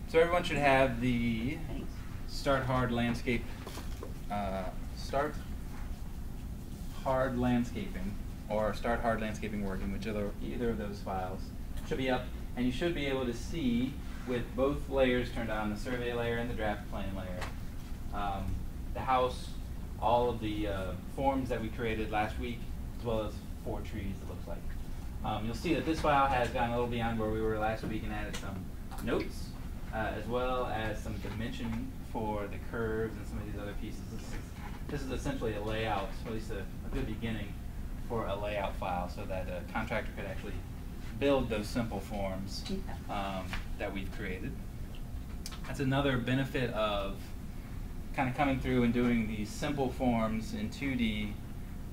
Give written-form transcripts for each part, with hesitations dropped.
So everyone should have the Start Hard Landscape, Start Hard Landscaping, or Start Hard Landscaping Working, either of those files should be up, and you should be able to see with both layers turned on, the survey layer and the draft plan layer, the house, all of the forms that we created last week, as well as 4 trees, it looks like. You'll see that this file has gone a little beyond where we were last week and added some notes, as well as some dimension for the curves and some of these other pieces. This is essentially a layout, or at least a good beginning for a layout file, so that a contractor could actually build those simple forms that we've created. That's another benefit of kind of coming through and doing these simple forms in 2D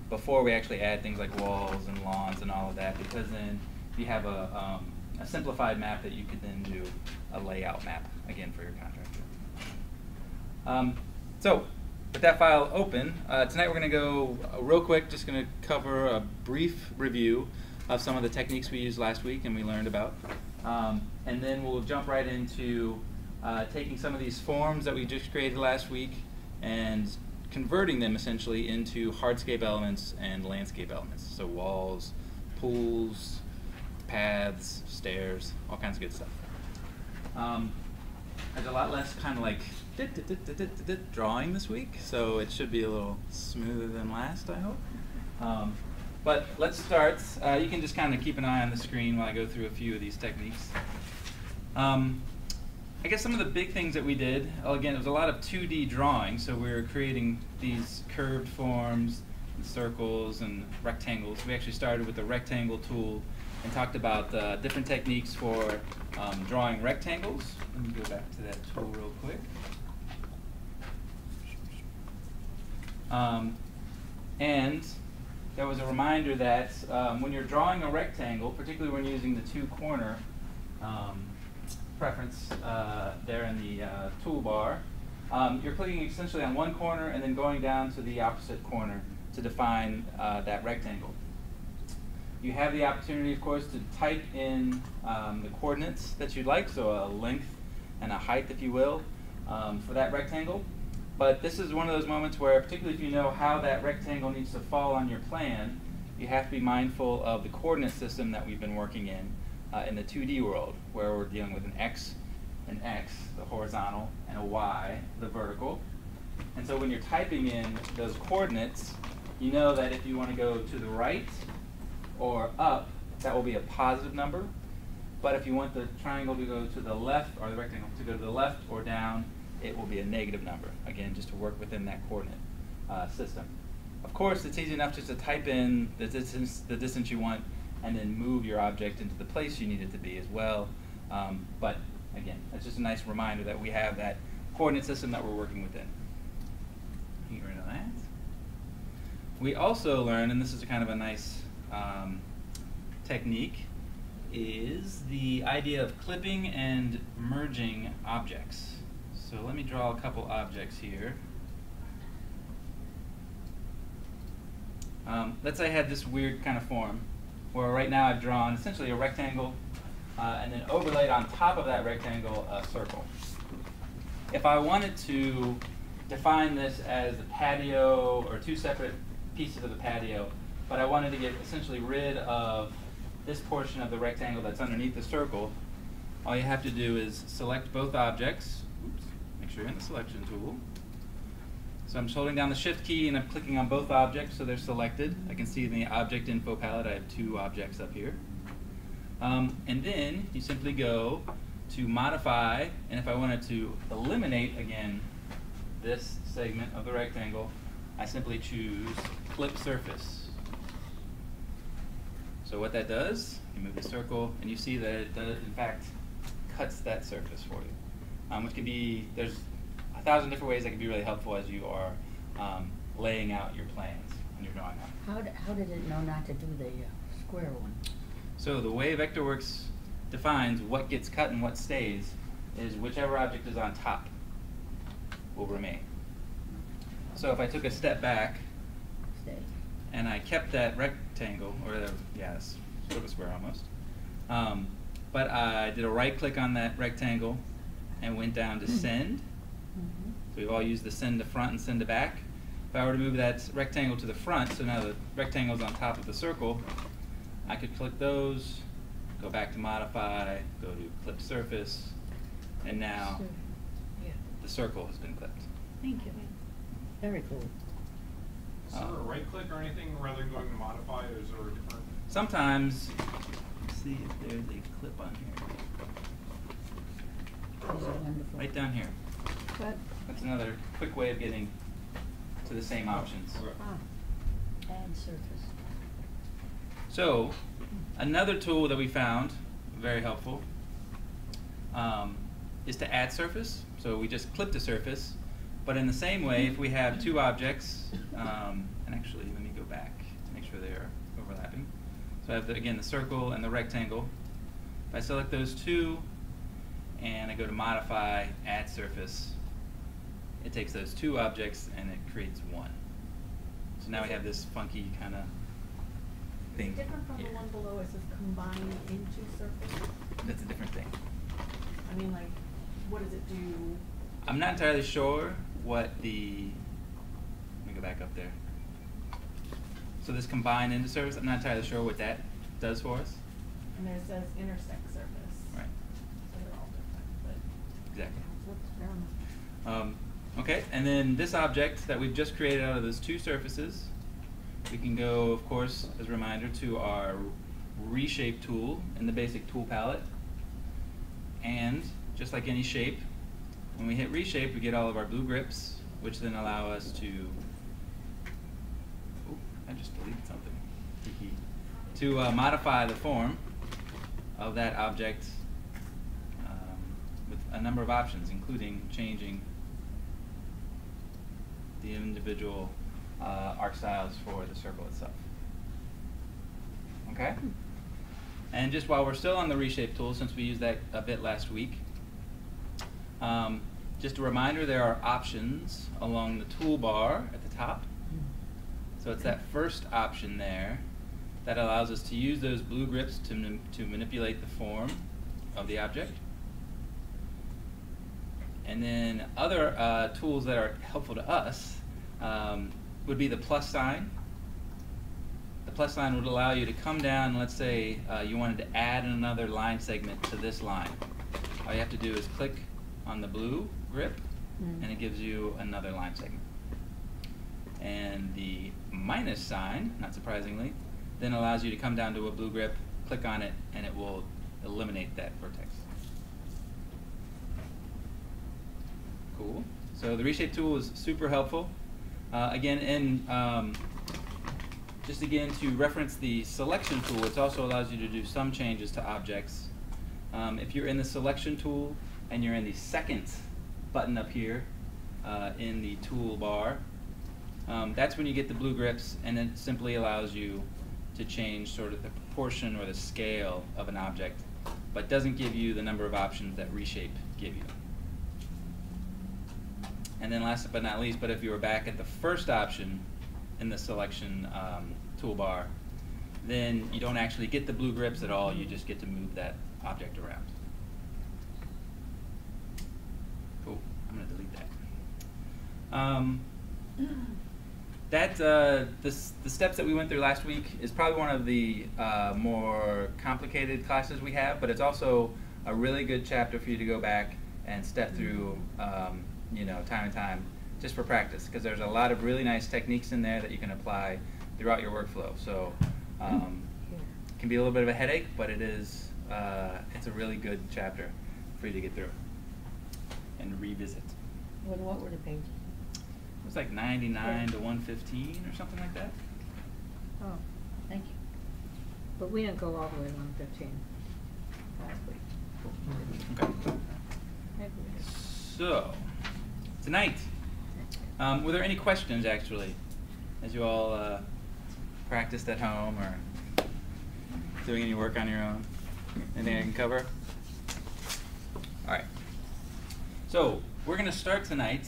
before we actually add things like walls and lawns and all of that, because then you have a simplified map that you could then do a layout map, again, for your contractor. So, with that file open, tonight we're going to go real quick, just going to cover a brief review of some of the techniques we used last week and we learned about. And then we'll jump right into taking some of these forms that we just created last week and converting them essentially into hardscape elements and landscape elements. So walls, pools, paths, stairs, all kinds of good stuff. There's a lot less kind of like drawing this week, so it should be a little smoother than last, I hope. But let's start. You can just kind of keep an eye on the screen while I go through a few of these techniques. I guess some of the big things that we did, again, it was a lot of 2D drawing, so we were creating these curved forms, and circles, and rectangles. We actually started with the rectangle tool and talked about different techniques for drawing rectangles. Let me go back to that tool real quick. And there was a reminder that when you're drawing a rectangle, particularly when using the 2-corner preference there in the toolbar, you're clicking essentially on one corner and then going down to the opposite corner to define that rectangle. You have the opportunity, of course, to type in the coordinates that you'd like, so a length and a height, if you will, for that rectangle. But this is one of those moments where, particularly if you know how that rectangle needs to fall on your plan, you have to be mindful of the coordinate system that we've been working in the 2D world, where we're dealing with an X, the horizontal, and a Y, the vertical. And so when you're typing in those coordinates, you know that if you want to go to the right or up, that will be a positive number. But if you want the triangle to go to the left, or the rectangle to go to the left or down, it will be a negative number, again, just to work within that coordinate system. Of course, it's easy enough just to type in the distance you want and then move your object into the place you need it to be as well. But again, that's just a nice reminder that we have that coordinate system that we're working within. Get rid of that. We also learned, and this is kind of a nice technique, is the idea of clipping and merging objects. So let me draw a couple objects here. Let's say I had this weird kind of form where right now I've drawn essentially a rectangle and then overlaid on top of that rectangle a circle. If I wanted to define this as the patio or 2 separate pieces of the patio, but I wanted to get essentially rid of this portion of the rectangle that's underneath the circle, all you have to do is select both objects. Oops, make sure you're in the selection tool. So I'm just holding down the Shift key and I'm clicking on both objects so they're selected. I can see in the object info palette I have 2 objects up here. And then you simply go to modify, and if I wanted to eliminate, again, this segment of the rectangle, I simply choose Clip Surface. So what that does, you move the circle, and you see that it does, in fact, cuts that surface for you. Which can be, there's 1,000 different ways that can be really helpful as you are laying out your plans when you're drawing them. How did it know not to do the square one? So the way Vectorworks defines what gets cut and what stays is whichever object is on top will remain. So if I took a step back and I kept that rectangle, or it's sort of a square almost, but I did a right click on that rectangle and went down to send. Mhm. So we've all used the send to front and send to back. If I were to move that rectangle to the front, so now the rectangle's on top of the circle, I could click those, go back to modify, go to clip surface, and now So, yeah, the circle has been clipped. thank you. Very cool. Is there a right click or anything rather than going to modify, or is there a different? Sometimes, let's see if there's a clip on here. These are wonderful. Right down here. But, That's another quick way of getting to the same options. add surface. So, another tool that we found, very helpful, is to add surface. So we just clipped a surface, but in the same way, if we have two objects, and actually let me go back, make sure they are overlapping. So I have, again, the circle and the rectangle. If I select those two, and I go to modify, add surface, it takes those two objects and it creates one. So now we have this funky kind of thing. Different from the here. one below, it says combine into surface. That's a different thing. I mean, like, what does it do? I'm not entirely sure what the, let me go back up there. So this combine into surface, I'm not entirely sure what that does for us. And there it says intersect surface. Right, So they're all different, exactly. Whoops, fair enough. Okay, and then this object that we've just created out of those two surfaces, we can go, of course, as a reminder, to our reshape tool in the basic tool palette. And just like any shape, when we hit reshape, we get all of our blue grips, which then allow us to, oh, I just deleted something, to modify the form of that object with a number of options, including changing the individual arc styles for the circle itself. Okay? And just while we're still on the reshape tool, since we used that a bit last week, just a reminder, there are options along the toolbar at the top. So it's that first option there that allows us to use those blue grips to manipulate the form of the object. And then other tools that are helpful to us would be the plus sign. The plus sign would allow you to come down, and let's say you wanted to add another line segment to this line. All you have to do is click on the blue grip, and it gives you another line segment. And the minus sign, not surprisingly, then allows you to come down to a blue grip, click on it, and it will eliminate that vertex. Cool. So the reshape tool is super helpful. Again, just again to reference the selection tool, it also allows you to do some changes to objects. If you're in the selection tool and you're in the second button up here in the toolbar, that's when you get the blue grips, and it simply allows you to change sort of the proportion or the scale of an object, but doesn't give you the number of options that reshape give you. And then last but not least, but if you were back at the first option in the selection toolbar, then you don't actually get the blue grips at all, you just get to move that object around. Cool, I'm gonna delete that. The steps that we went through last week is probably one of the more complicated classes we have, but it's also a really good chapter for you to go back and step through time and time, just for practice, because there's a lot of really nice techniques in there that you can apply throughout your workflow. So it can be a little bit of a headache, but it's a really good chapter for you to get through and revisit. What were the pages? It was like 99 to 115 or something like that. Oh, thank you. But we didn't go all the way to 115 last week. Okay. Maybe we did. So, tonight, were there any questions actually, as you all practiced at home or doing any work on your own? Anything I can cover? All right. So, we're going to start tonight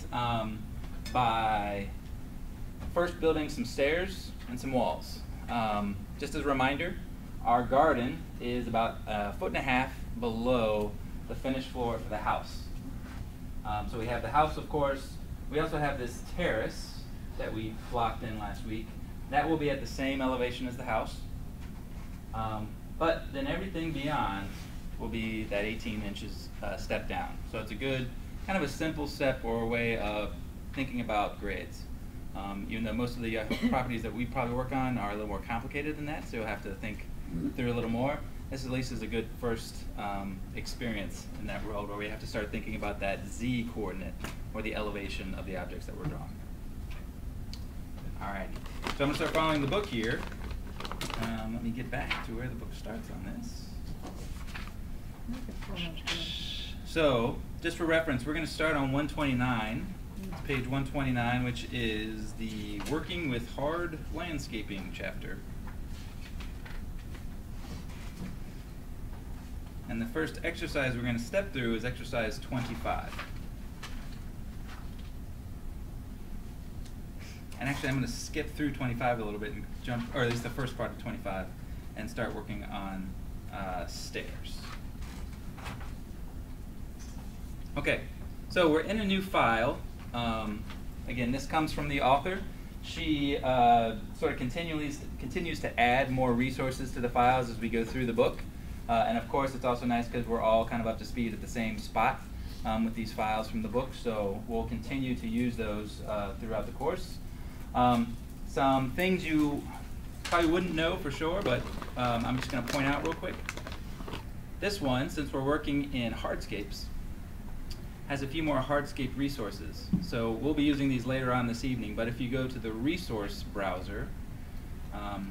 by first building some stairs and some walls. Just as a reminder, our garden is about 1.5 feet below the finished floor for the house. So we have the house, of course. We also have this terrace that we blocked in last week. That will be at the same elevation as the house. But then everything beyond will be that 18 inches step down. So it's a good, kind of a simple step or a way of thinking about grades. Even though most of the properties that we probably work on are a little more complicated than that, so you'll have to think through a little more. This at least is a good first experience in that world where we have to start thinking about that z coordinate, or the elevation of the objects that we're drawing. All right, so I'm going to start following the book here. Let me get back to where the book starts on this. So, just for reference, we're going to start on 129, page 129, which is the Working with Hard Landscaping chapter. And the first exercise we're going to step through is exercise 25. And actually, I'm going to skip through 25 a little bit and jump, or at least the first part of 25, and start working on stairs. Okay, so we're in a new file. Again, this comes from the author. She sort of continues to add more resources to the files as we go through the book. And of course, it's also nice because we're all kind of up to speed at the same spot with these files from the book. So we'll continue to use those throughout the course. Some things you probably wouldn't know for sure, but I'm just going to point out real quick. This one, since we're working in hardscapes, has a few more hardscape resources. So we'll be using these later on this evening, but if you go to the resource browser,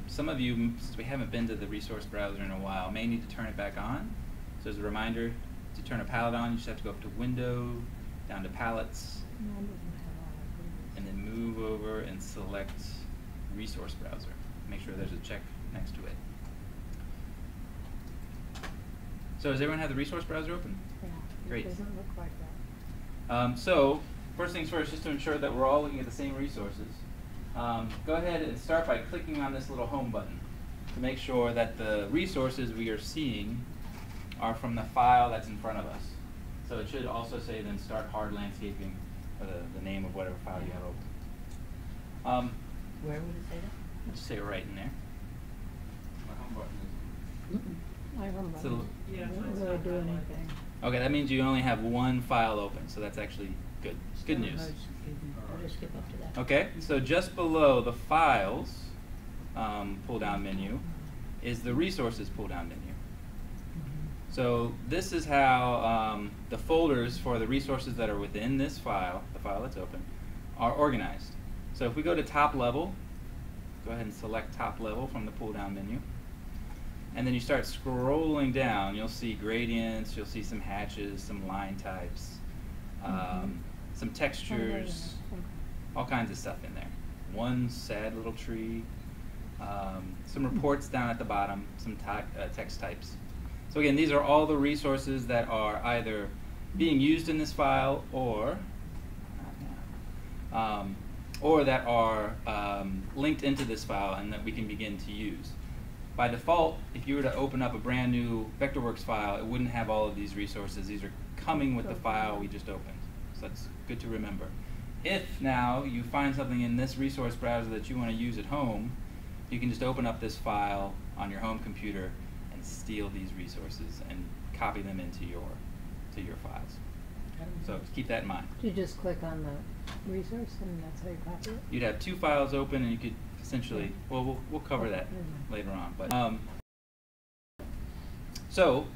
some of you, since we haven't been to the resource browser in a while, may need to turn it back on. So as a reminder, to turn a palette on, you just have to go up to Window, down to Palettes, and then move over and select Resource Browser. Make sure there's a check next to it. So does everyone have the Resource Browser open? Yeah, Great. It doesn't look like that. So first things first, just to ensure that we're all looking at the same resources, go ahead and start by clicking on this little home button to make sure that the resources we are seeing are from the file that's in front of us. So it should also say then Start Hard Landscaping, or the name of whatever file you have open. Where would it say that? Just say it right in there. My home button is. My home So- button. Yeah, Doesn't mine's really not do highlighted. anything. Okay, that means you only have one file open, so that's actually good. Good news. I'll just skip up to that. Okay, so just below the Files pull-down menu is the Resources pull-down menu. So this is how the folders for the resources that are within this file, the file that's open, are organized. So if we go to Top Level, go ahead and select Top Level from the pull-down menu. And then you start scrolling down, you'll see gradients, you'll see some hatches, some line types, some textures, all kinds of stuff in there. One sad little tree, some reports down at the bottom, some text types. So again, these are all the resources that are either being used in this file or that are linked into this file and that we can begin to use. By default, if you were to open up a brand new Vectorworks file, it wouldn't have all of these resources. These are coming with the file we just opened. So that's good to remember. If now you find something in this resource browser that you want to use at home, you can just open up this file on your home computer and steal these resources and copy them into your files. So just keep that in mind. You just click on the resource and that's how you copy it? You'd have two files open and you could essentially, well, we'll cover that later on. But so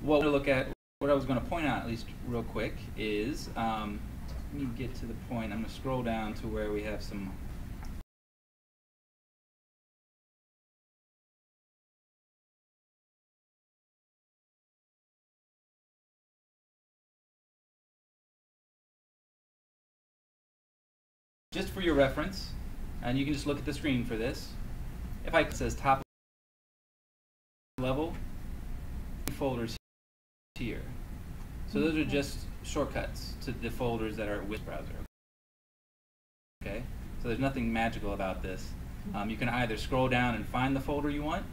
what we'll look at, what I was going to point out at least real quick is, let me get to the point. I'm going to scroll down to where we have some. Just for your reference, and you can just look at the screen for this. If it says top level, folders here. So those are just shortcuts to the folders that are with browser. Okay, so there's nothing magical about this. You can either scroll down and find the folder you want,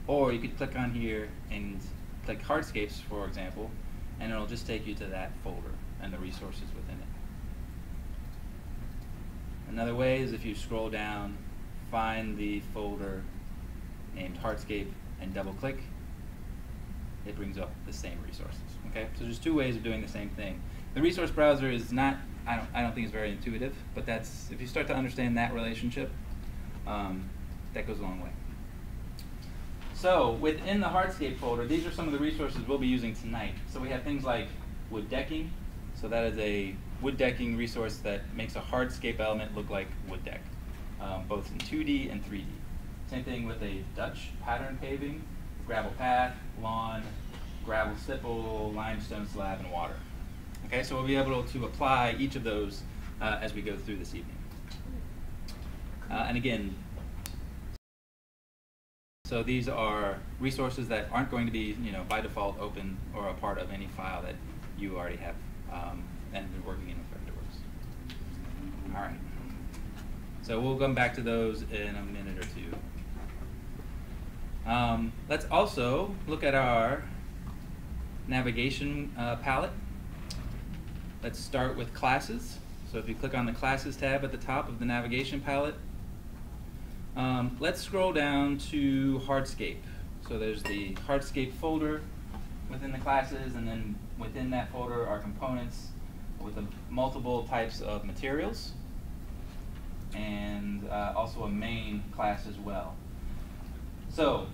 or you could click on here and click Hardscapes, for example, and it'll just take you to that folder and the resources within it. Another way is if you scroll down, find the folder named Hardscape and double click, it brings up the same resources. Okay, so there's two ways of doing the same thing. The resource browser is not, I don't think it's very intuitive, but that's, if you start to understand that relationship, that goes a long way. So within the Hardscape folder, these are some of the resources we'll be using tonight. So we have things like wood decking. So that is a wood decking resource that makes a hardscape element look like wood deck, both in 2D and 3D. Same thing with a Dutch pattern paving, gravel path, lawn, gravel stipple, limestone slab, and water. Okay, so we'll be able to apply each of those as we go through this evening. And again, so these are resources that aren't going to be, by default open or a part of any file that you already have and been working in with Vectorworks. All right. So we'll come back to those in a minute or two. Let's also look at our navigation palette. Let's start with classes. So if you click on the classes tab at the top of the navigation palette, let's scroll down to Hardscape. So there's the Hardscape folder within the classes, and then within that folder are components with multiple types of materials, and also a main class as well. So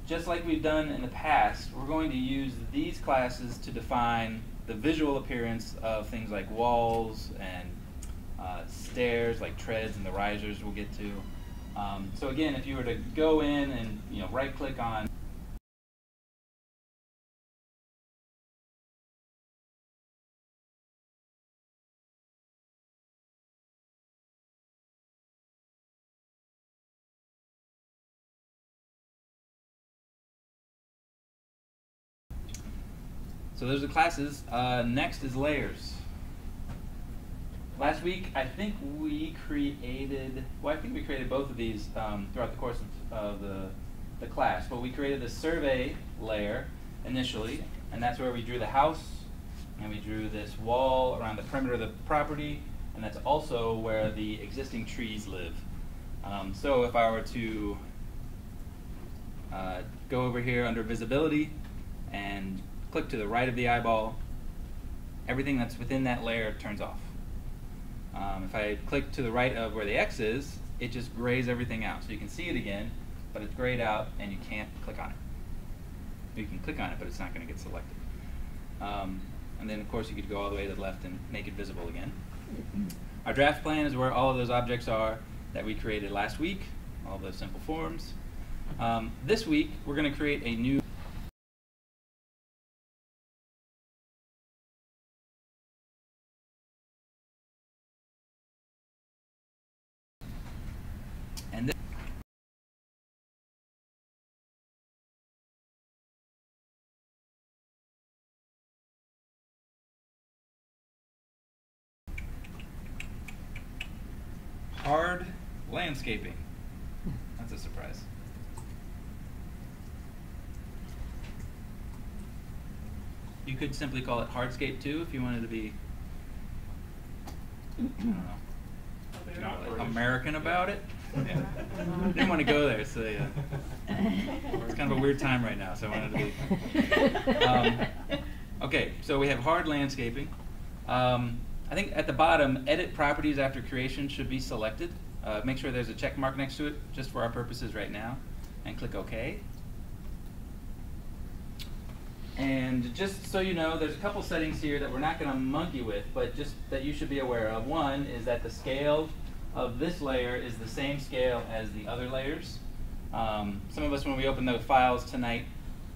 just like we've done in the past, we're going to use these classes to define the visual appearance of things like walls and stairs, like treads and the risers we'll get to. So again, if you were to go in and right-click on so there's the classes. Next is layers. Last week, I think we created both of these throughout the course of the class. But we created the survey layer initially, and that's where we drew the house, and we drew this wall around the perimeter of the property, and that's also where the existing trees live. So if I were to go over here under visibility and click to the right of the eyeball, everything that's within that layer turns off. If I click to the right of where the X is, it just grays everything out. So you can see it again, but it's grayed out and you can't click on it. You can click on it, but it's not going to get selected. And then of course you could go all the way to the left and make it visible again. Our draft plan is where all of those objects are that we created last week, all those simple forms. This week we're going to create a new and this hard landscaping. That's a surprise. You could simply call it hardscape too if you wanted to be, I don't know, American about it. Yeah. Didn't want to go there, so yeah. It's kind of a weird time right now, so I wanted to be. Okay, so we have hard landscaping. I think at the bottom, edit properties after creation should be selected. Make sure there's a check mark next to it, just for our purposes right now, and click OK. And just so you know, there's a couple settings here that we're not going to monkey with, but just that you should be aware of. One is that the scale of this layer is the same scale as the other layers. Some of us, when we opened the files tonight,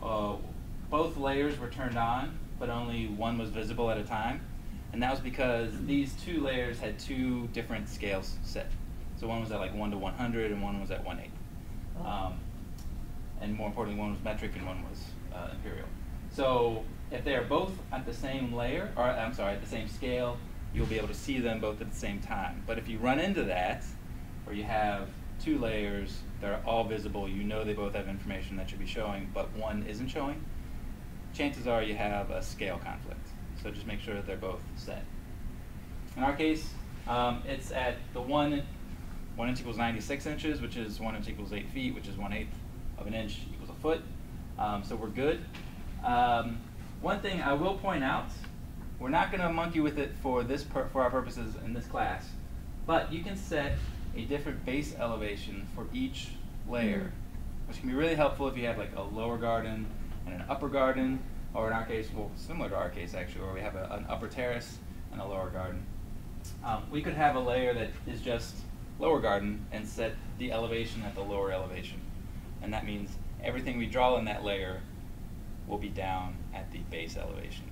both layers were turned on, but only one was visible at a time. And that was because these two layers had two different scales set. So one was at like 1 to 100, and one was at 1/8. And more importantly, one was metric and one was imperial. So if they are both at the same layer, or I'm sorry, at the same scale, you'll be able to see them both at the same time. But if you run into that, or you have two layers that are all visible, you know they both have information that should be showing, but one isn't showing, chances are you have a scale conflict. So just make sure that they're both set. In our case, it's at the 1 inch equals 96 inches, which is 1 inch equals 8 feet, which is 1/8 of an inch equals a foot. So we're good. One thing I will point out, we're not going to monkey with it for our purposes in this class, but you can set a different base elevation for each layer, which can be really helpful if you have like a lower garden and an upper garden, or in our case, well, similar to our case actually, where we have an upper terrace and a lower garden. We could have a layer that is just lower garden and set the elevation at the lower elevation. And that means everything we draw in that layer will be down at the base elevation.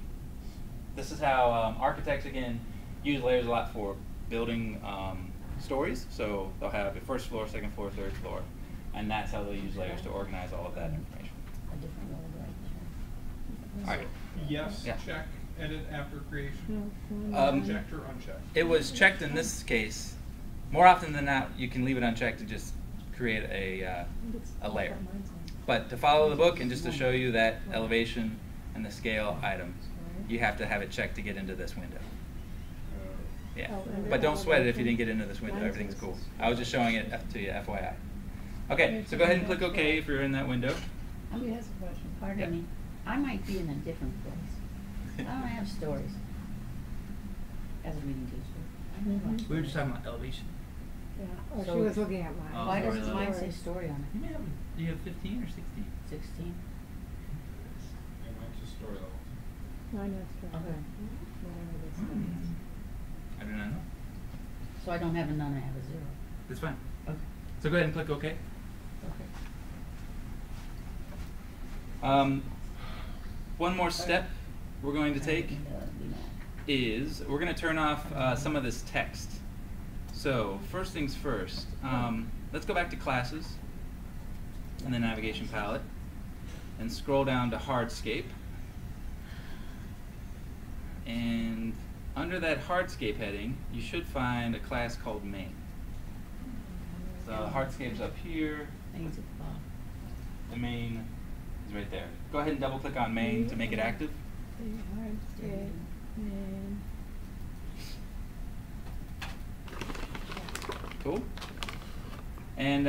This is how architects, again, use layers a lot for building stories. So they'll have a first floor, second floor, third floor. And that's how they'll use layers to organize all of that information. A different way of writing. All right. Yes, Yeah. check, edit after creation. Um, Checked or unchecked? It was checked in this case. More often than not, you can leave it unchecked to just create a layer. But to follow the book and just to show you that elevation and the scale item, you have to have it checked to get into this window. Yeah, but don't sweat it if you didn't get into this window. Everything's cool. I was just showing it to you, FYI. Okay, so go ahead and click OK if you're in that window. Let me ask a question. Yeah. Pardon me. I might be in a different place. I don't have stories as a reading teacher. I don't have We were just talking about elevation. Yeah, oh, she So- was looking at mine. Oh, Why story does level. mine say story on You may have, do you have 15 or 16? it? 16? Yeah, mine's just story level. Mine has to. Okay. Whatever this is. I do not know. So I don't have a none, I have a 0. That's fine. Okay. So go ahead and click OK. Okay. One more step we're going to take You know. is we're going to turn off some of this text. So first things first, let's go back to classes and the navigation palette and scroll down to hardscape. And under that hardscape heading, you should find a class called main. So hardscape's up here, I think it's at the bottom. the main is right there. Go ahead and double click on main to make it active. Hardscape, man. Cool. And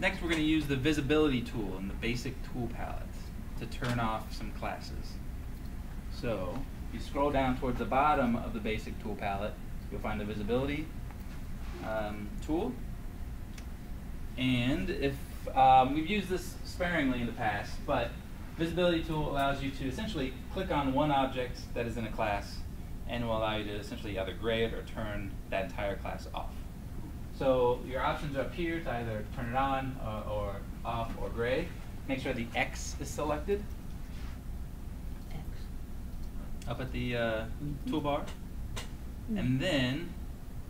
next we're going to use the visibility tool in the basic tool palette to turn off some classes. So if you scroll down towards the bottom of the basic tool palette, you'll find the visibility tool. And if we've used this sparingly in the past, but visibility tool allows you to essentially click on one object that is in a class and will allow you to essentially either gray it or turn that entire class off. So your options are up here to either turn it on or off or gray. Make sure the X is selected X. up at the toolbar. And then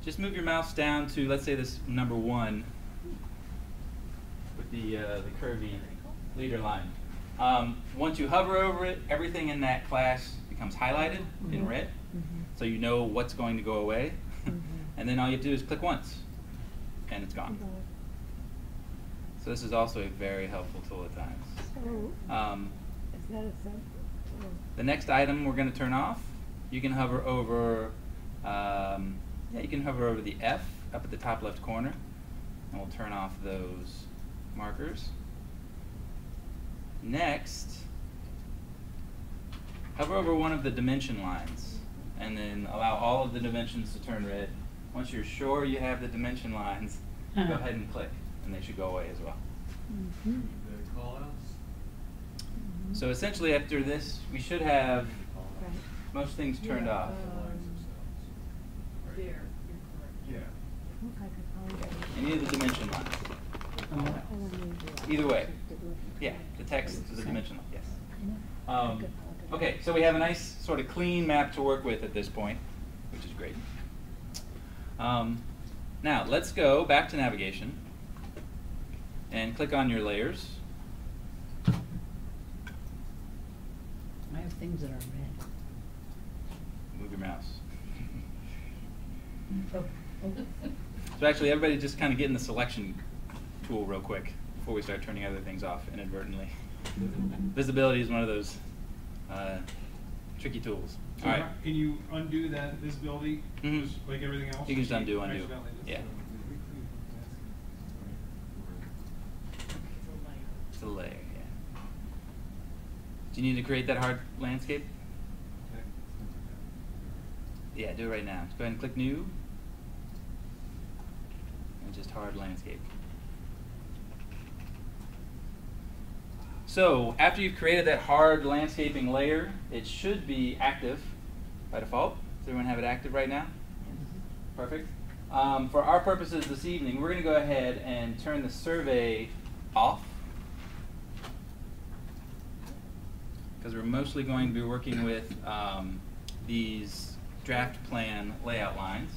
just move your mouse down to, let's say, this number 1 with the curvy leader line. Once you hover over it, everything in that class becomes highlighted in red, so you know what's going to go away. And then all you have to do is click once, and it's gone. So this is also a very helpful tool at times. So, is that a sub? The next item we're going to turn off, you can hover over, you can hover over the F up at the top left corner, and we'll turn off those markers. Next, hover over one of the dimension lines, and then allow all of the dimensions to turn red. Once you're sure you have the dimension lines, go ahead and click, and they should go away as well. The call-outs? So essentially after this, we should have Right. most things turned off. There, you're correct. Yeah. I think I could find it. Any of the dimension lines. I don't need to- Either way. Yeah, the text to the dimension line, yes. Okay, so we have a nice sort of clean map to work with at this point, which is great. Now, let's go back to navigation and click on your layers. I have things that are red. Move your mouse. Oh. So actually, everybody just kind of get in the selection tool real quick before we start turning other things off inadvertently. Visibility is one of those tricky tools. So All right. Can you undo that visibility, Mhm. just like everything else? You can just undo. Accidentally just- Yeah. It's a layer, yeah. Do you need to create that hard landscape? Yeah, do it right now. Go ahead and click New. And just hard landscape. So, after you've created that hard landscaping layer, it should be active by default. Does everyone have it active right now? Perfect. For our purposes this evening, we're going to go ahead and turn the survey off, because we're mostly going to be working with these draft plan layout lines.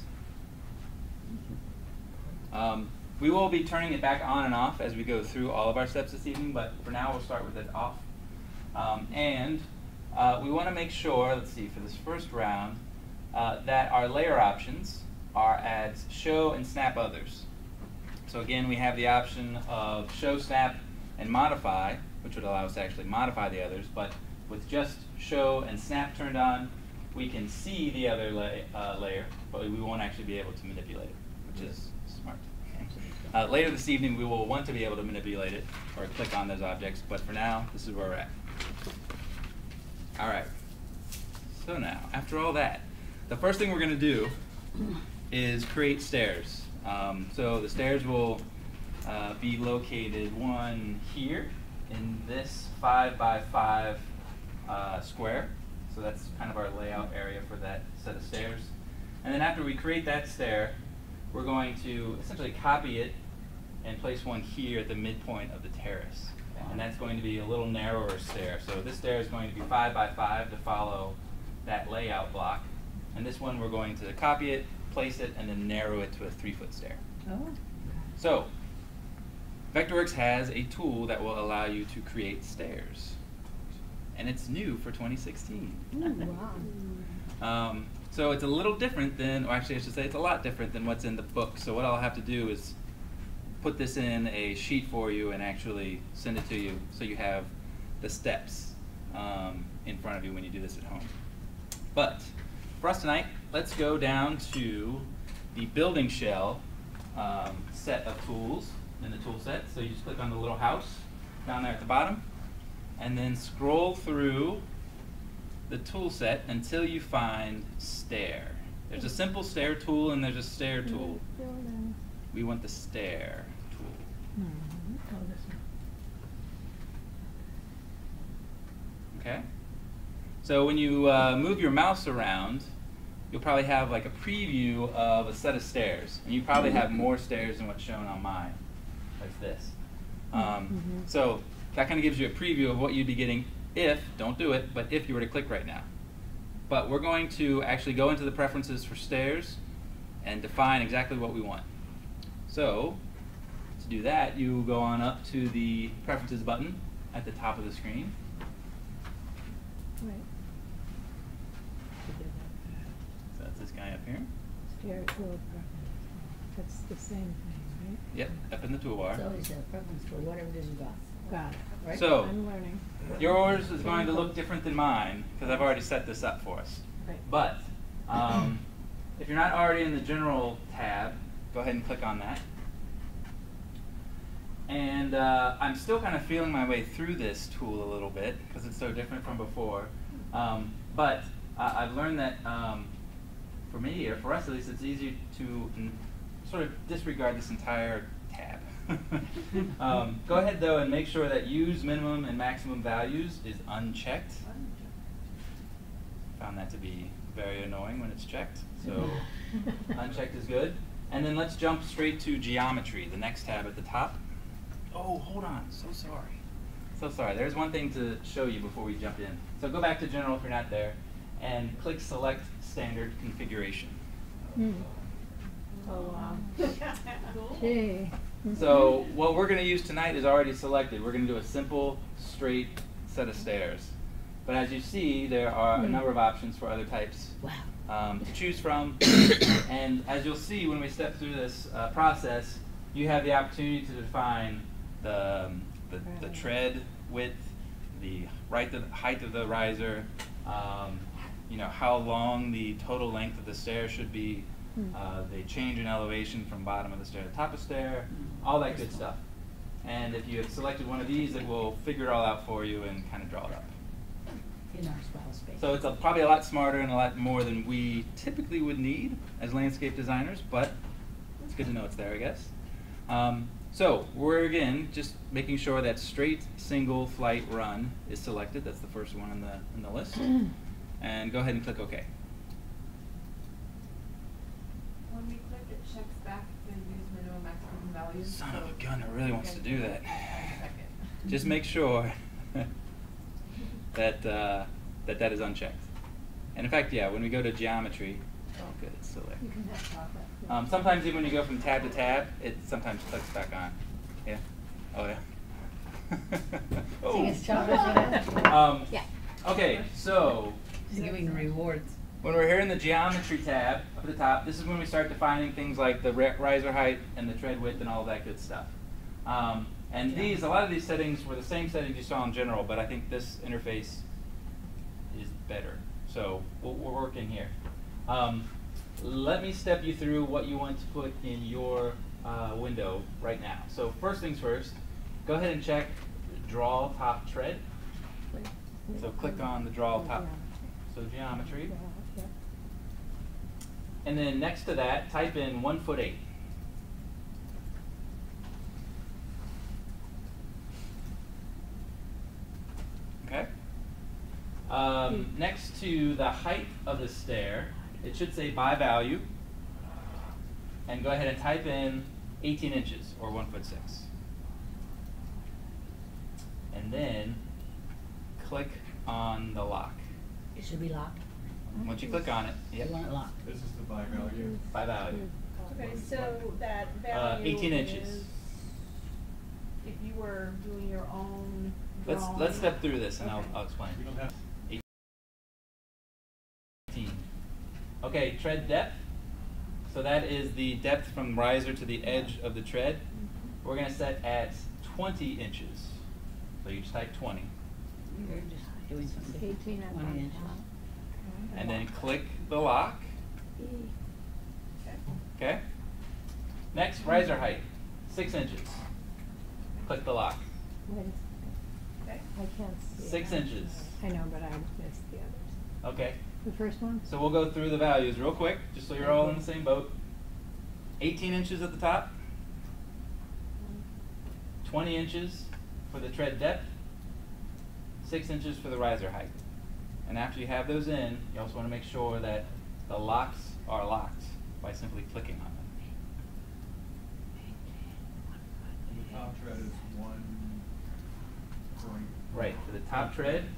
We will be turning it back on and off as we go through all of our steps this evening, but for now we'll start with it off. We want to make sure, let's see, for this first round, that our layer options are as show and snap others. So again, we have the option of show, snap, and modify, which would allow us to actually modify the others, but with just show and snap turned on, we can see the other layer, but we won't actually be able to manipulate it, which is smart. Later this evening, we will want to be able to manipulate it or click on those objects, but for now, this is where we're at. All right. So now, after all that, the first thing we're going to do is create stairs. So the stairs will be located one here in this 5 by 5 square. So that's kind of our layout area for that set of stairs. And then after we create that stair, we're going to essentially copy it and place one here at the midpoint of the terrace. And that's going to be a little narrower stair. So this stair is going to be 5 by 5 to follow that layout block. And this one we're going to copy it, place it, and then narrow it to a 3-foot stair. Oh. So Vectorworks has a tool that will allow you to create stairs. And it's new for 2016. Ooh, wow. So it's a little different than, or actually I should say it's a lot different than what's in the book. So what I'll have to do is put this in a sheet for you and actually send it to you so you have the steps in front of you when you do this at home. But for us tonight, let's go down to the building shell set of tools in the tool set. So you just click on the little house down there at the bottom and then scroll through the tool set until you find stair. There's a simple stair tool and there's a stair tool. We want the stair tool. Oh, this one. Okay? So when you move your mouse around, you'll probably have like a preview of a set of stairs. And you probably have more stairs than what's shown on mine, like this. So that kind of gives you a preview of what you'd be getting if, don't do it, but if you were to click right now. But we're going to actually go into the preferences for stairs and define exactly what we want. So to do that, you go on up to the preferences button at the top of the screen. Right. So that's this guy up here. Stair tool preference. That's the same thing, right? Yep, up in the toolbar. It's always a preference for whatever it is you got. Got it. Right? So I'm learning. yours is going to look different than mine because I've already set this up for us. Right. But if you're not already in the General tab, go ahead and click on that. And I'm still kind of feeling my way through this tool a little bit because it's so different from before. But I've learned that for me, or for us at least, it's easier to sort of disregard this entire tab. Go ahead though and make sure that use minimum and maximum values is unchecked. Found that to be very annoying when it's checked, so unchecked is good. And then let's jump straight to geometry, the next tab at the top. Oh, hold on, so sorry. So sorry, there's one thing to show you before we jump in. So go back to General if you're not there, and click Select Standard Configuration. Oh, wow. Cool. Gee. So what we're going to use tonight is already selected. We're going to do a simple, straight set of stairs. But as you see, there are a number of options for other types to choose from. And as you'll see when we step through this process, you have the opportunity to define the tread width, the height of the riser, you know, how long the total length of the stair should be, the change in elevation from bottom of the stair to top of stair, all that good stuff. And if you have selected one of these, it will figure it all out for you and kind of draw it up. In our small space. So it's probably a lot smarter and a lot more than we typically would need as landscape designers, but it's good to know it's there, I guess. So we're, again, just making sure that straight single flight run is selected. That's the first one in the list. And go ahead and click OK. When we click, it checks back to use minimum maximum values. Son of so a gun, it really wants to do that. check it. Just make sure that that is unchecked. And in fact, yeah, when we go to geometry, oh good, it's still there. You can have chocolate. Sometimes even when you go from tab to tab, it sometimes clicks back on. Yeah? Oh yeah. So you get chocolate for that? Yeah. Okay, so Just giving rewards. when we're here in the geometry tab up at the top, this is when we start defining things like the riser height and the tread width and all that good stuff. And these, a lot of these settings were the same settings you saw in general, but I think this interface is better. So we're working here. Let me step you through what you want to put in your window right now. So first things first, go ahead and check Draw Top Tread. So click on the Draw Top, so geometry. And then next to that, type in 1'8". Okay. Next to the height of the stair, it should say by value. And go ahead and type in 18 inches or 1'6". And then click on the lock. It should be locked. Once you click on it, You want it locked. This is the by value. by value. Okay, so that value 18 inches. is if you were doing your own Let's drawing. step through this and Okay. I'll explain. We don't have. 18. Okay, tread depth. So that is the depth from riser to the edge of the tread. We're going to set at 20 inches. So you just type 20. You're just doing something different. 18 and 20 inches. And then click the lock. Okay. Okay? Next, riser height, 6 inches. Click the lock. Wait a Okay. second. I can't see. 6 inches. I know, but I missed the others. Okay. The first one? So we'll go through the values real quick, just so you're all in the same boat. 18 inches at the top. 20 inches for the tread depth. 6 inches for the riser height. And after you have those in, you also want to make sure that the locks are locked by simply clicking on them. And the top tread is 1 point. Right, for the top tread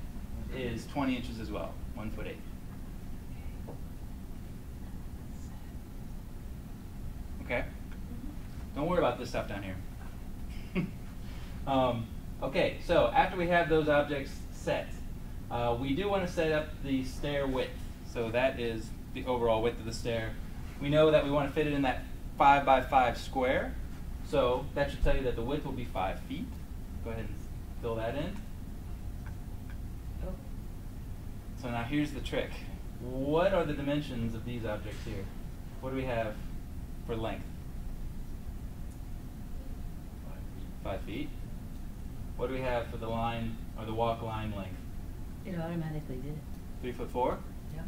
is 20 inches as well, 1'8". Okay? Don't worry about this stuff down here. Okay, so after we have those objects set, we do want to set up the stair width. So that is the overall width of the stair. We know that we want to fit it in that 5 by 5 square. So that should tell you that the width will be 5 feet. Go ahead and fill that in. So now here's the trick. What are the dimensions of these objects here? What do we have for length? 5 feet. What do we have for the line or the walk line length? It automatically did it. 3'4". Yep.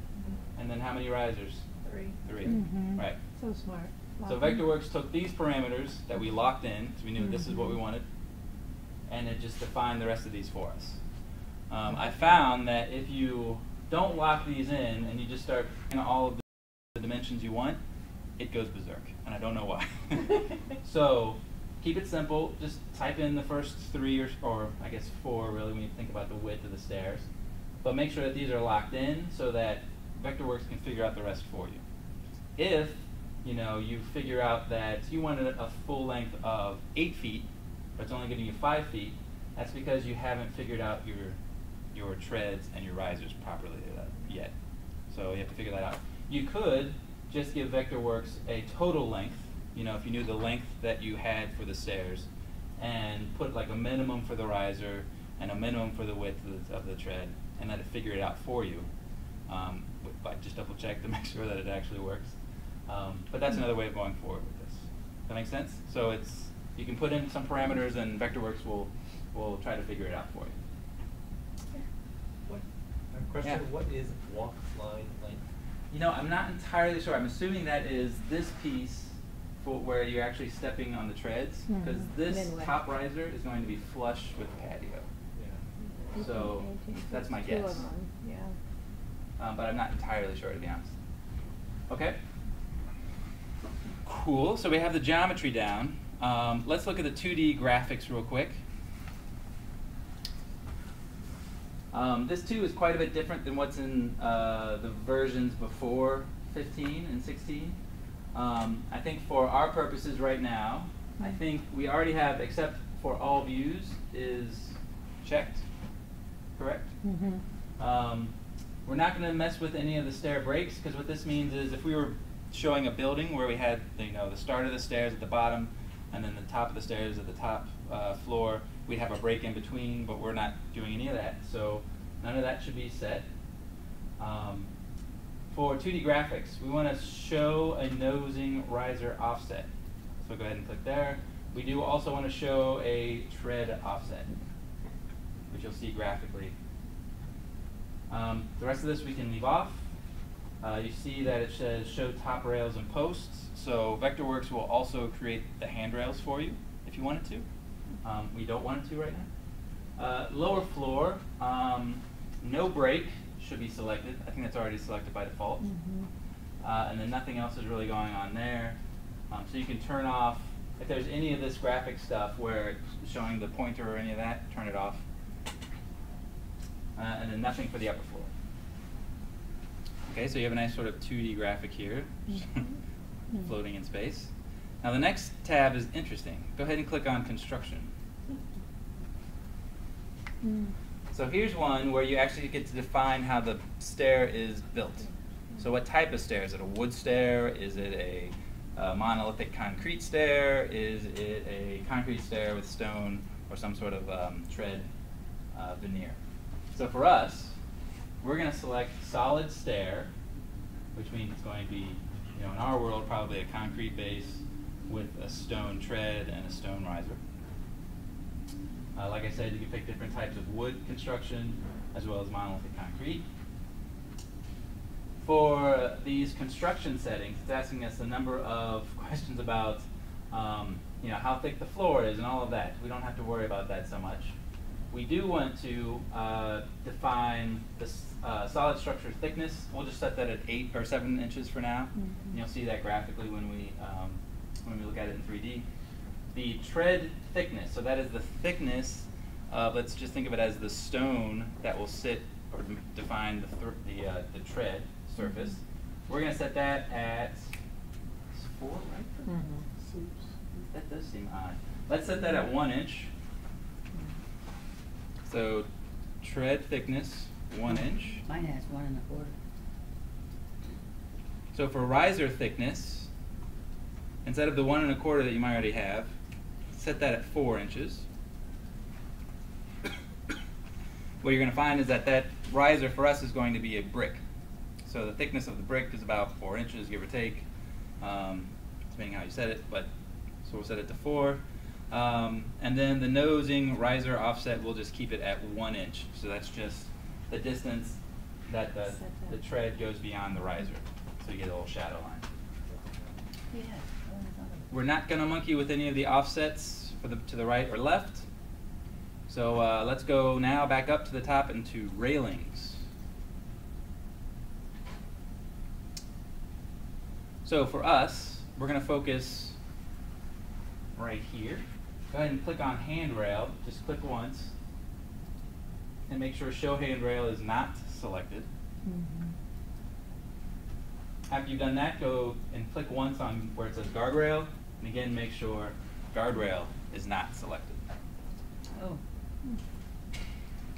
And then how many risers? 3. 3. Mhm. Right. So smart. So Lock 'em. Vectorworks took these parameters that we locked in, because we knew this is what we wanted, and it just defined the rest of these for us. I found that if you don't lock these in and you just start all of the dimensions you want, it goes berserk, and I don't know why. So keep it simple. Just type in the first 3 or I guess 4 really when you think about the width of the stairs. But make sure that these are locked in so that Vectorworks can figure out the rest for you. If you figure out that you wanted a full length of 8 feet, but it's only giving you 5 feet, that's because you haven't figured out your treads and your risers properly yet. So you have to figure that out. You could just give Vectorworks a total length, if you knew the length that you had for the stairs, and put like a minimum for the riser and a minimum for the width of the tread, and let it figure it out for you. Just double check to make sure that it actually works. But that's another way of going forward with this. Does that make sense? So you can put in some parameters, and Vectorworks will try to figure it out for you. Question, Yeah. what is walk line length? You know, I'm not entirely sure. I'm assuming that is this piece for where you're actually stepping on the treads, because this Midway. top riser is going to be flush with the patio. Yeah. So that's my Two of guess. them, yeah. But I'm not entirely sure, to be honest. Okay. Cool. So we have the geometry down. Let's look at the 2D graphics real quick. This too is quite a bit different than what's in the versions before 15 and 16. I think for our purposes right now, I think we already have, except for all views, is checked. Correct? Mm-hmm. We're not going to mess with any of the stair breaks, because what this means is if we were showing a building where we had the start of the stairs at the bottom and then the top of the stairs at the top floor, we'd have a break in between, but we're not doing any of that. So none of that should be set. For 2D graphics, we want to show a nosing riser offset. So go ahead and click there. We do also want to show a tread offset, which you'll see graphically. The rest of this we can leave off. You see that it says show top rails and posts. So Vectorworks will also create the handrails for you if you wanted to. We don't want it to right now. Lower floor, no break should be selected. I think that's already selected by default. And then nothing else is really going on there. So you can turn off, if there's any of this graphic stuff where it's showing the pointer or any of that, turn it off. And then nothing for the upper floor. Okay, so you have a nice sort of 2D graphic here, floating in space. Now the next tab is interesting. Go ahead and click on construction. So here's one where you actually get to define how the stair is built. So what type of stair? Is it a wood stair? Is it a monolithic concrete stair? Is it a concrete stair with stone or some sort of tread veneer? So for us, we're going to select solid stair, which means it's going to be, in our world, probably a concrete base with a stone tread and a stone riser. Like I said, you can pick different types of wood construction as well as monolithic concrete. For these construction settings, it's asking us a number of questions about how thick the floor is and all of that. We don't have to worry about that so much. We do want to define the solid structure thickness. We'll just set that at 8 or 7 inches for now. And you'll see that graphically when we look at it in 3D. The tread thickness, so that is the thickness of, let's just think of it as the stone that will sit or define the tread surface. We're going to set that at 4, right? That does seem odd. Let's set that at 1 inch. So tread thickness, 1 inch. Mine has 1 1/4. So for riser thickness, instead of the 1 1/4 that you might already have, set that at 4 inches. What you're going to find is that riser for us is going to be a brick. So the thickness of the brick is about 4 inches, give or take, depending how you set it. But so we'll set it to 4. And then the nosing riser offset, we'll just keep it at 1 inch. So that's just the distance that the tread goes beyond the riser. So you get a little shadow line. Yeah. We're not going to monkey with any of the offsets to the right or left. So let's go now back up to the top into railings. So for us, we're going to focus right here. Go ahead and click on handrail. Just click once. And make sure show handrail is not selected. After you've done that, go and click once on where it says guardrail. And again, make sure guardrail is not selected. Oh.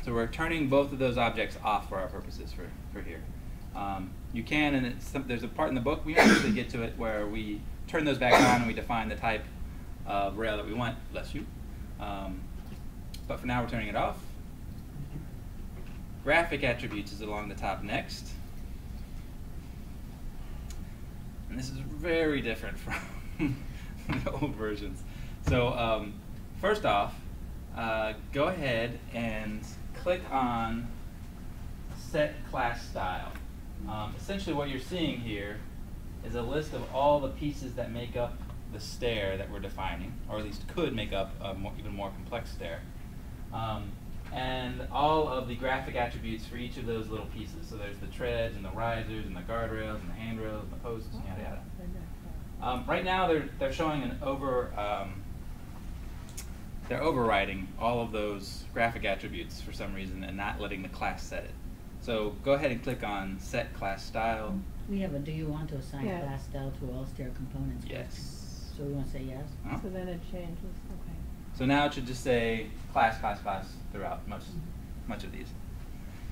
So we're turning both of those objects off for our purposes for here. You can, and there's a part in the book, we actually get to it, where we turn those back on and we define the type of rail that we want, bless you. But for now, we're turning it off. graphic attributes is along the top next. And this is very different from the old versions. So first off, go ahead and click on Set Class Style. Essentially what you're seeing here is a list of all the pieces that make up the stair that we're defining, or at least could make up a even more complex stair. And all of the graphic attributes for each of those little pieces. So there's the treads and the risers and the guardrails and the handrails and the posts, yada yada. Right now they're showing an they're overriding all of those graphic attributes for some reason and not letting the class set it. So go ahead and click on Set Class Style. We have a, do you want to assign Yeah. class style to all stair components? Yes. So we want to say yes? Huh? So then it changes, okay. So now it should just say class, class, class throughout much of these.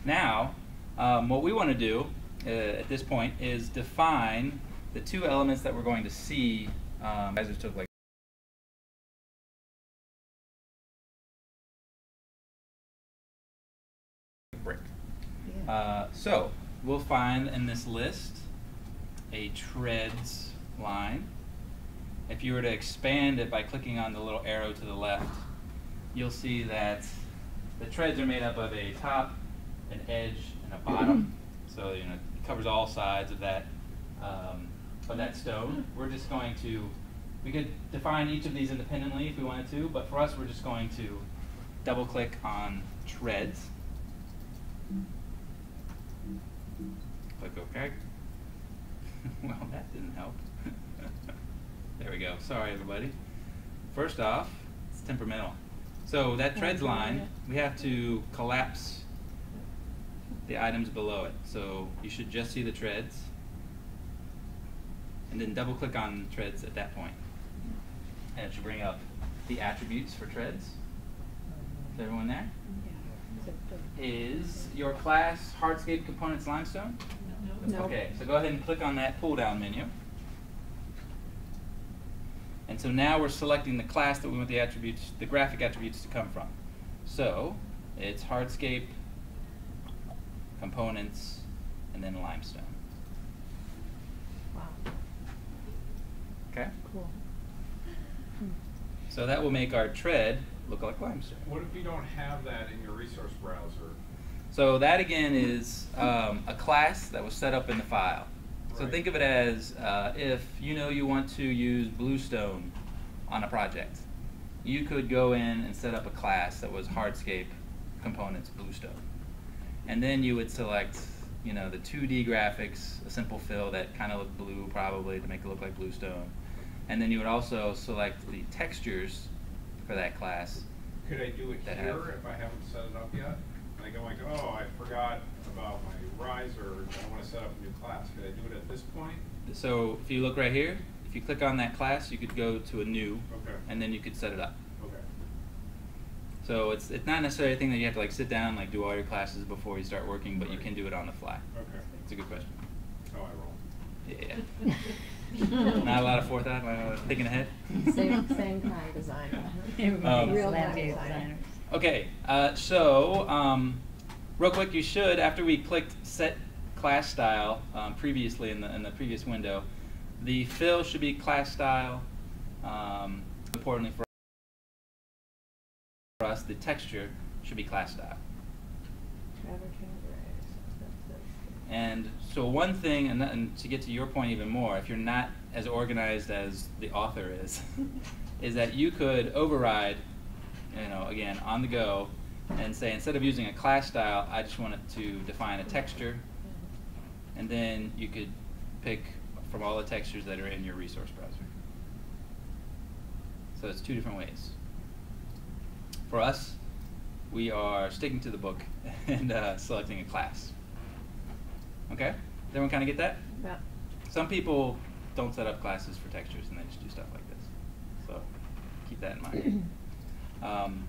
Now, what we want to do at this point is define the two elements that we're going to see. Guys just took like brick. Yeah. So we'll find in this list a treads line. If you were to expand it by clicking on the little arrow to the left, you'll see that the treads are made up of a top, an edge, and a bottom. So it covers all sides of that stone. We're just going to, we could define each of these independently if we wanted to, but for us we're just going to double click on treads. Click OK. Well, that didn't help. There we go. Sorry, everybody. First off, it's temperamental. So that treads line, we have to collapse the items below it. So you should just see the treads, and then double click on treads at that point. And it should bring up the attributes for treads. Is everyone there? Is your class hardscape components limestone? No. Okay, so go ahead and click on that pull down menu. And so now we're selecting the class that we want the attributes, the graphic attributes to come from. So it's hardscape, components, and then limestone. Wow, Okay? cool. So that will make our tread look like limestone. What if you don't have that in your resource browser? So that again is a class that was set up in the file. So Right. think of it as if you want to use bluestone on a project, you could go in and set up a class that was hardscape components bluestone. And then you would select the 2D graphics, a simple fill that kind of looked blue probably to make it look like bluestone. And then you would also select the textures for that class. Could I do it That here have- if I haven't set it up yet? Like I'm like, oh, I forgot about my riser, I want to set up a new class. Could I do it at this point? So if you look right here, if you click on that class, you could go to a new, Okay. and then you could set it up. Okay. So it's not necessarily a thing that you have to like sit down and like do all your classes before you start working, but you can do it on the fly. Okay. It's a good question. Oh, I roll. Yeah. Not a lot of forethought, thinking ahead. Same kind of design. Everybody's Real landscape designer. designers. Okay, so real quick, you should, after we clicked Set Class Style previously in the previous window, the fill should be class style. Importantly for us, the texture should be class style. And so one thing, and to get to your point even more, if you're not as organized as the author is, is that you could override, again, on the go, and say instead of using a class style, I just want it to define a texture, and then you could pick from all the textures that are in your resource browser. So it's two different ways. For us, we are sticking to the book and selecting a class. Okay? Does everyone kind of get that? Yeah. Some people don't set up classes for textures and they just do stuff like this. So keep that in mind.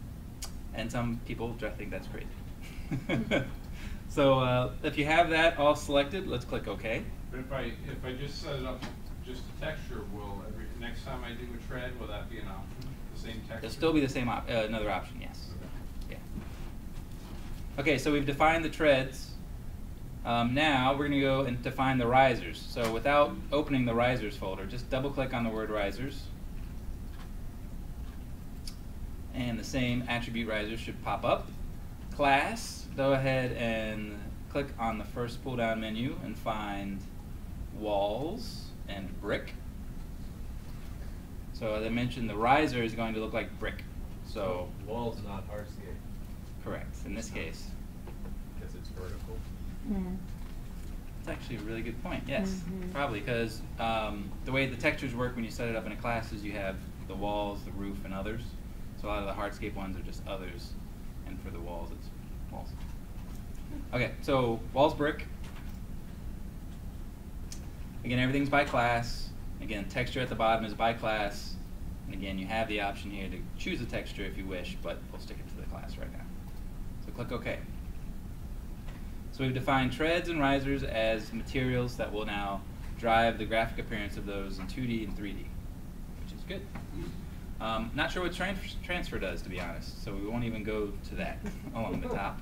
And some people think that's great. So if you have that all selected, let's click OK. But if I just set it up just a texture, will next time I do a tread, will that be an option? The same texture? It'll still be the same another option, yes. Okay. Yeah. Okay, so we've defined the treads. Now we're going to go and define the risers. So without opening the risers folder, just double click on the word risers. And the same attribute risers should pop up. Class, go ahead and click on the first pull down menu and find walls and brick. So as I mentioned, the riser is going to look like brick. So Wall's not hardscape, correct in this case. because it's vertical. That's actually a really good point. Yes, Mhm. probably because the way the textures work when you set it up in a class is you have the walls, the roof, and others. So a lot of the hardscape ones are just others, and for the walls, it's walls. Okay, so walls brick. Again, everything's by class. Again, texture at the bottom is by class. And again, you have the option here to choose a texture if you wish, but we'll stick it to the class right now. So click OK. So we've defined treads and risers as materials that will now drive the graphic appearance of those in 2D and 3D, which is good. Not sure what transfer does, to be honest, so we won't even go to that along the top.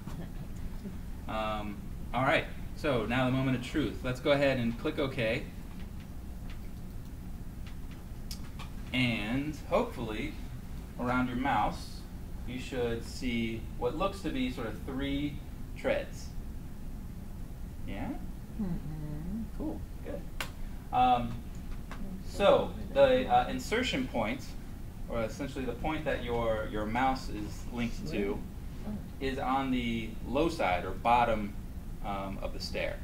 All right, so now the moment of truth. Let's go ahead and click OK. And hopefully, around your mouse, you should see what looks to be sort of 3 treads. Yeah? Cool, good. So the insertion point, or essentially the point that your mouse is linked to, is on the low side or bottom of the stair.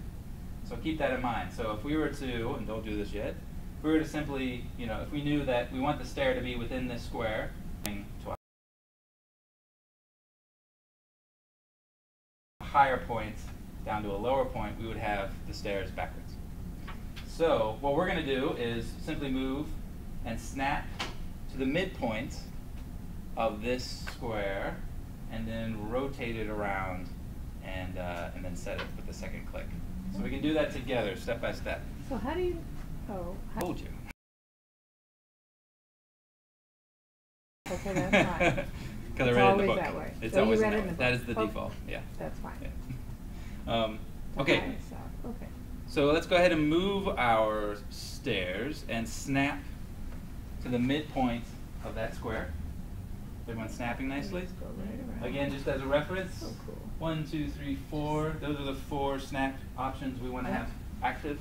So keep that in mind. So if we were to, and don't do this yet, if we were to simply, if we knew that we want the stair to be within this square, to a higher point down to a lower point, we would have the stairs backwards. So what we're going to do is simply move and snap to the midpoint of this square, and then rotate it around, and then set it with the second click. So we can do that together, step by step. So how do you, how, Told you. okay, that's fine. Because I It's read it in the always book. that way. It's So you always read that it in way. the That book. is the Okay. default. Yeah. That's fine. Yeah. Okay. Okay. So let's go ahead and move our stairs and snap to the midpoint of that square. Everyone snapping nicely? Just go right around. Again, just as a reference. So cool. 1, 2, 3, 4. Those are the 4 snap options we want to have active.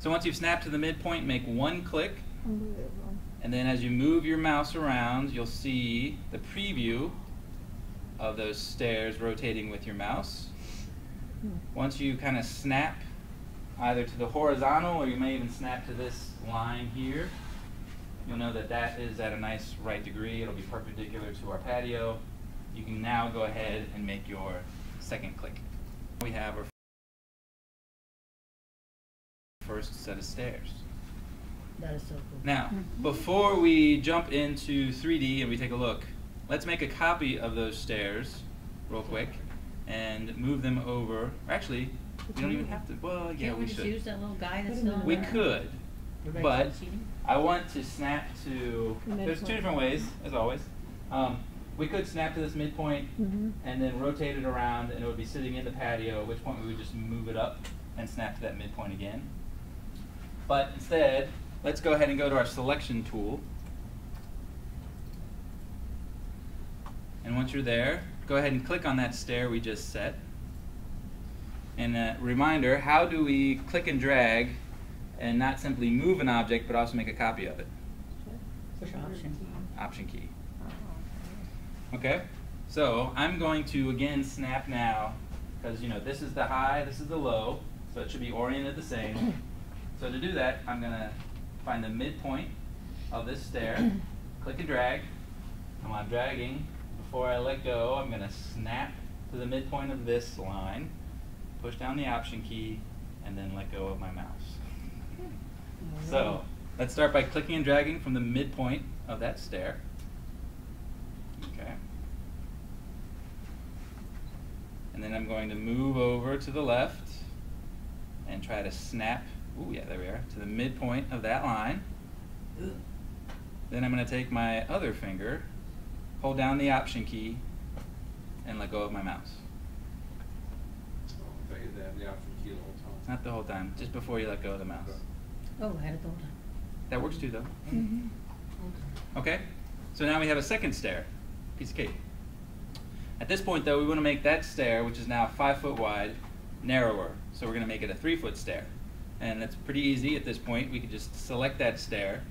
So once you've snapped to the midpoint, make 1 click. Unbelievable. And then as you move your mouse around, you'll see the preview of those stairs rotating with your mouse. Once you kind of snap either to the horizontal, or you may even snap to this line here, you'll know that that is at a nice right degree. It'll be perpendicular to our patio. You can now go ahead and make your second click. We have our first set of stairs. That is so cool. Now, before we jump into 3D and we take a look, let's make a copy of those stairs real quick and move them over. Actually, we don't even have to, well, yeah, Can't we we just should. use that little guy that's still on We there? could, The red but seating? I want to snap to, The there's 2 midpoint. different ways, as always. We could snap to this midpoint and then rotate it around, and it would be sitting in the patio, at which point we would just move it up and snap to that midpoint again. But instead, let's go ahead and go to our selection tool. And once you're there, go ahead and click on that stair we just set. And a reminder, how do we click and drag and not simply move an object, but also make a copy of it? Push option. Option key. Okay, so I'm going to again snap now, because this is the high, this is the low, so it should be oriented the same. So to do that, I'm going to find the midpoint of this stair, click and drag, and while I'm dragging, before I let go, I'm going to snap to the midpoint of this line, push down the option key, and then let go of my mouse. So let's start by clicking and dragging from the midpoint of that stair. Okay. And then I'm going to move over to the left and try to snap, ooh yeah, there we are, to the midpoint of that line. Then I'm going to take my other finger, hold down the option key, and let go of my mouse. I thought you had to have the option key the whole time. Not the whole time, just before you let go of the mouse. Oh, I had it the whole time. That works too, though. Mm-hmm. Okay, so now we have a second stair, piece of cake. At this point, though, we want to make that stair, which is now 5 foot wide, narrower. So we're going to make it a 3 foot stair. And that's pretty easy at this point. We can just select that stair.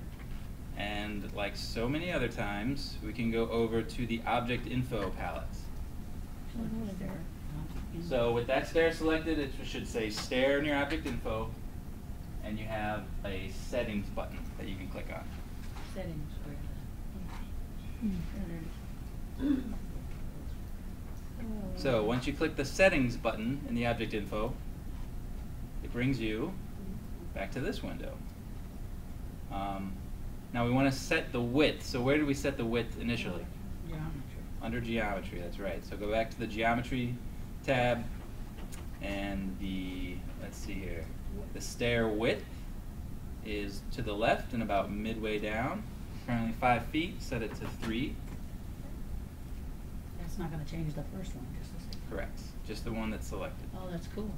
And like so many other times, we can go over to the object info palette. So with that stair selected, it should say stair in your object info. And you have a settings button that you can click on. Settings, where So once you click the settings button in the object info, it brings you back to this window. Now we want to set the width. So where did we set the width initially? Geometry. Under geometry, that's right. So go back to the geometry tab and let's see here, the stair width is to the left and about midway down. Currently 5 feet, set it to 3. That's not gonna change the first one, just the second. Correct, just the one that's selected. Oh, that's cool.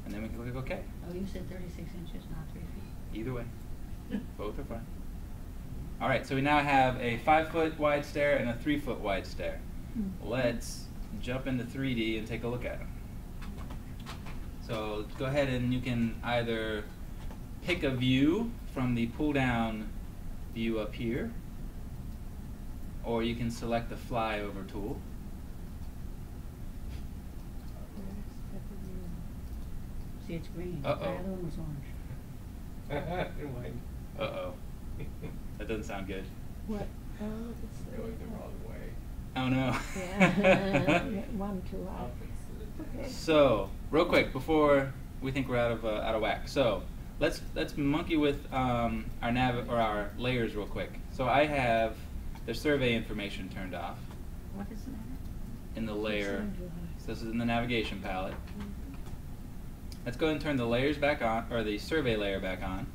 And then we can click OK. Oh, you said 36 inches, not 3 feet. Either way, both are fine. All right, so we now have a 5 foot wide stair and a 3 foot wide stair. Let's jump into 3D and take a look at them. So go ahead and you can either pick a view from the pull down view up here, or you can select the flyover tool. See, it's green. Uh-oh. The other one was orange. Uh-oh. That doesn't sound good. What? Oh, it's Going the wrong way. Oh no. Yeah. One too high. Okay. So, real quick before we think we're out of whack. So, let's monkey with our layers real quick. So I have the survey information turned off What is that? in the layer. Sound too high. So this is in the navigation palette. Let's go ahead and turn the layers back on, or the survey layer back on.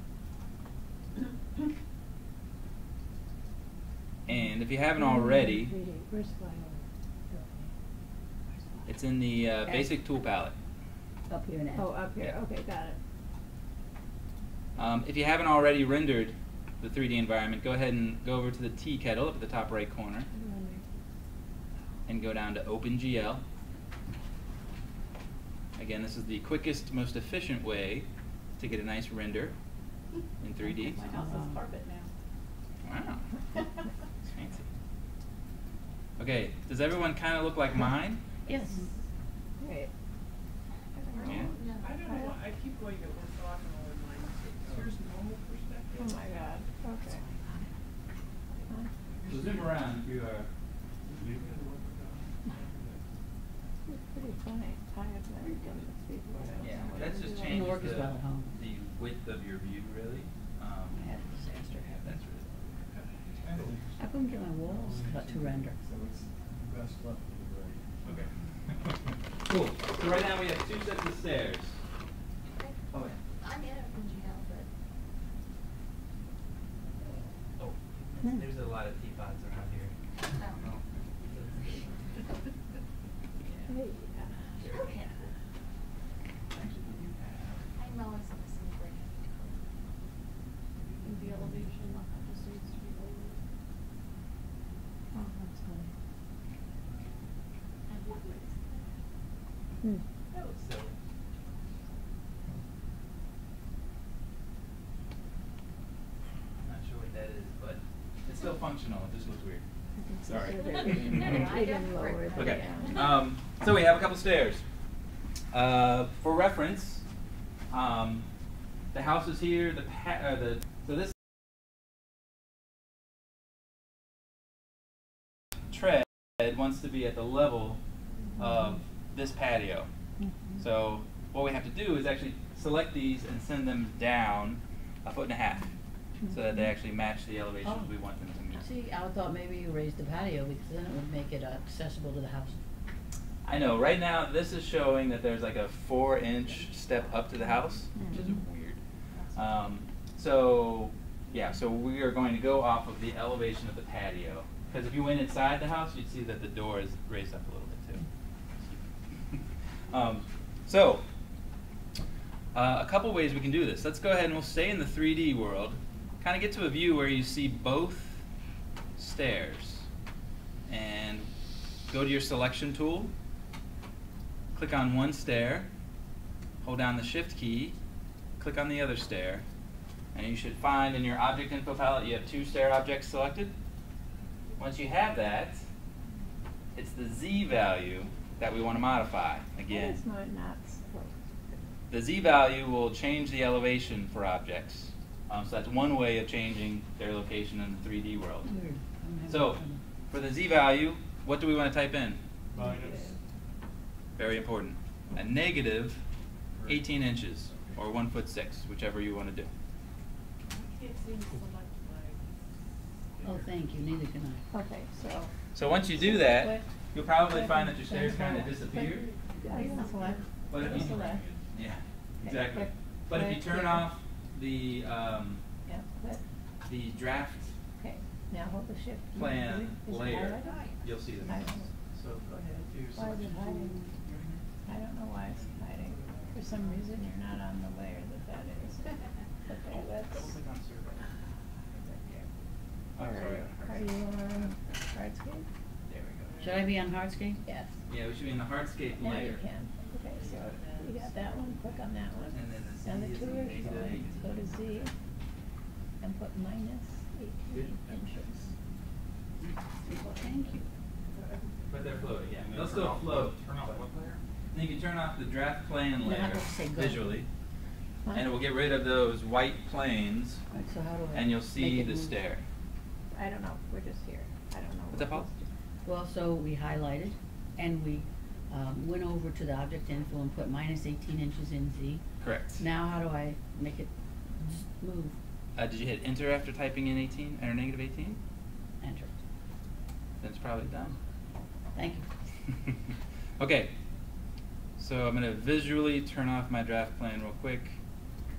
And if you haven't already, Where's flyover? it's in the basic tool palette. Up here now. Oh, up here. Yeah. Okay, got it. If you haven't already rendered the 3D environment, go ahead and go over to the tea kettle up at the top right corner and go down to OpenGL. Again, this is the quickest, most efficient way to get a nice render in 3D. My house has carpet now. Wow, it's fancy. Okay, does everyone kind of look like mine? Yes. Great. Yeah. I don't know, I keep going to orthogonal in mine. Here's normal perspective. Oh my God. Okay. So zoom around if you are. It's pretty funny. I have never done this before. Yeah, that's just It'll changes work as well at home. the width of your view, really. I had a disaster happen. That's really I couldn't get my walls cut to render. okay. Cool. So right now we have 2 sets of stairs. Oh, yeah. I'm in OpenGL, but Oh, there's a lot of teapots around here. I don't know. Hey, Okay. I'm always in the same place. And the elevation just needs to be lower. oh, that's funny. And what is That looks silly. I'm not sure what that is, but it's still functional. It just looks weird. Sorry. Even lower. but Okay. yeah. So we have a couple stairs. For reference, the house is here. So this tread wants to be at the level of this patio. So what we have to do is actually select these and send them down 1.5 feet so that they actually match the elevations Oh. we want them to meet. See, I thought maybe you raised the patio because then it would make it accessible to the house. I know, right now this is showing that there's like a 4-inch step up to the house, which is weird. So yeah, so we are going to go off of the elevation of the patio Because if you went inside the house, you'd see that the door is raised up a little bit too. A couple ways we can do this. Let's go ahead and we'll stay in the 3D world. Kind of get to a view where you see both stairs. And go to your selection tool. Click on one stair. Hold down the shift key. Click on the other stair. And you should find in your object info palette you have 2 stair objects selected. Once you have that, it's the Z value that we want to modify. Again, It's not the Z value will change the elevation for objects. So that's one way of changing their location in the 3D world. Weird. I'm having So trouble. for the Z value, what do we want to type in? Minus. Very important. A negative 18 inches or 1'6", whichever you want to do. I can't seem to select my. Oh, thank you, neither can I. Okay, so. So once you do that, you'll probably find that your stairs kind of disappear. I can select. But if you, Select. yeah, exactly. click- But if you click turn here. off the Yeah, click. the draft Okay, now hold the shift key. plan Is it layer, highlighted? you'll see the I mess. don't know. So go ahead to your Why is it selection tool. hiding? I don't know why it's hiding. For some reason, you're not on the layer that is. Okay, Double let's. click on survey. Oh, Are sorry. are you on hardscape? There we go. Should I be on hardscape? Yes. Yeah, we should be in the hardscape Now layer. you can. Okay, so you got that one, click on that one. And then the Z And the is two the are negative showing. 18. Go to Z and put minus 18 inches. Well, thank you. But they're floating, yeah. And then They'll turn still off float. Turn off what layer? Then you can turn off the draft plan No, I layer have to say go. visually, Huh? and it will get rid of those white planes, All right, so how do I? and you'll make see it the move? stair. I don't know, we're just here. I don't know. What's that, Paul? Well, so we highlighted, and we went over to the object info and put minus 18 inches in Z. Correct. Now how do I make it move? Did you hit enter after typing in 18 or negative 18? Enter. Then it's probably done. Thank you. Okay. So I'm going to visually turn off my draft plan real quick.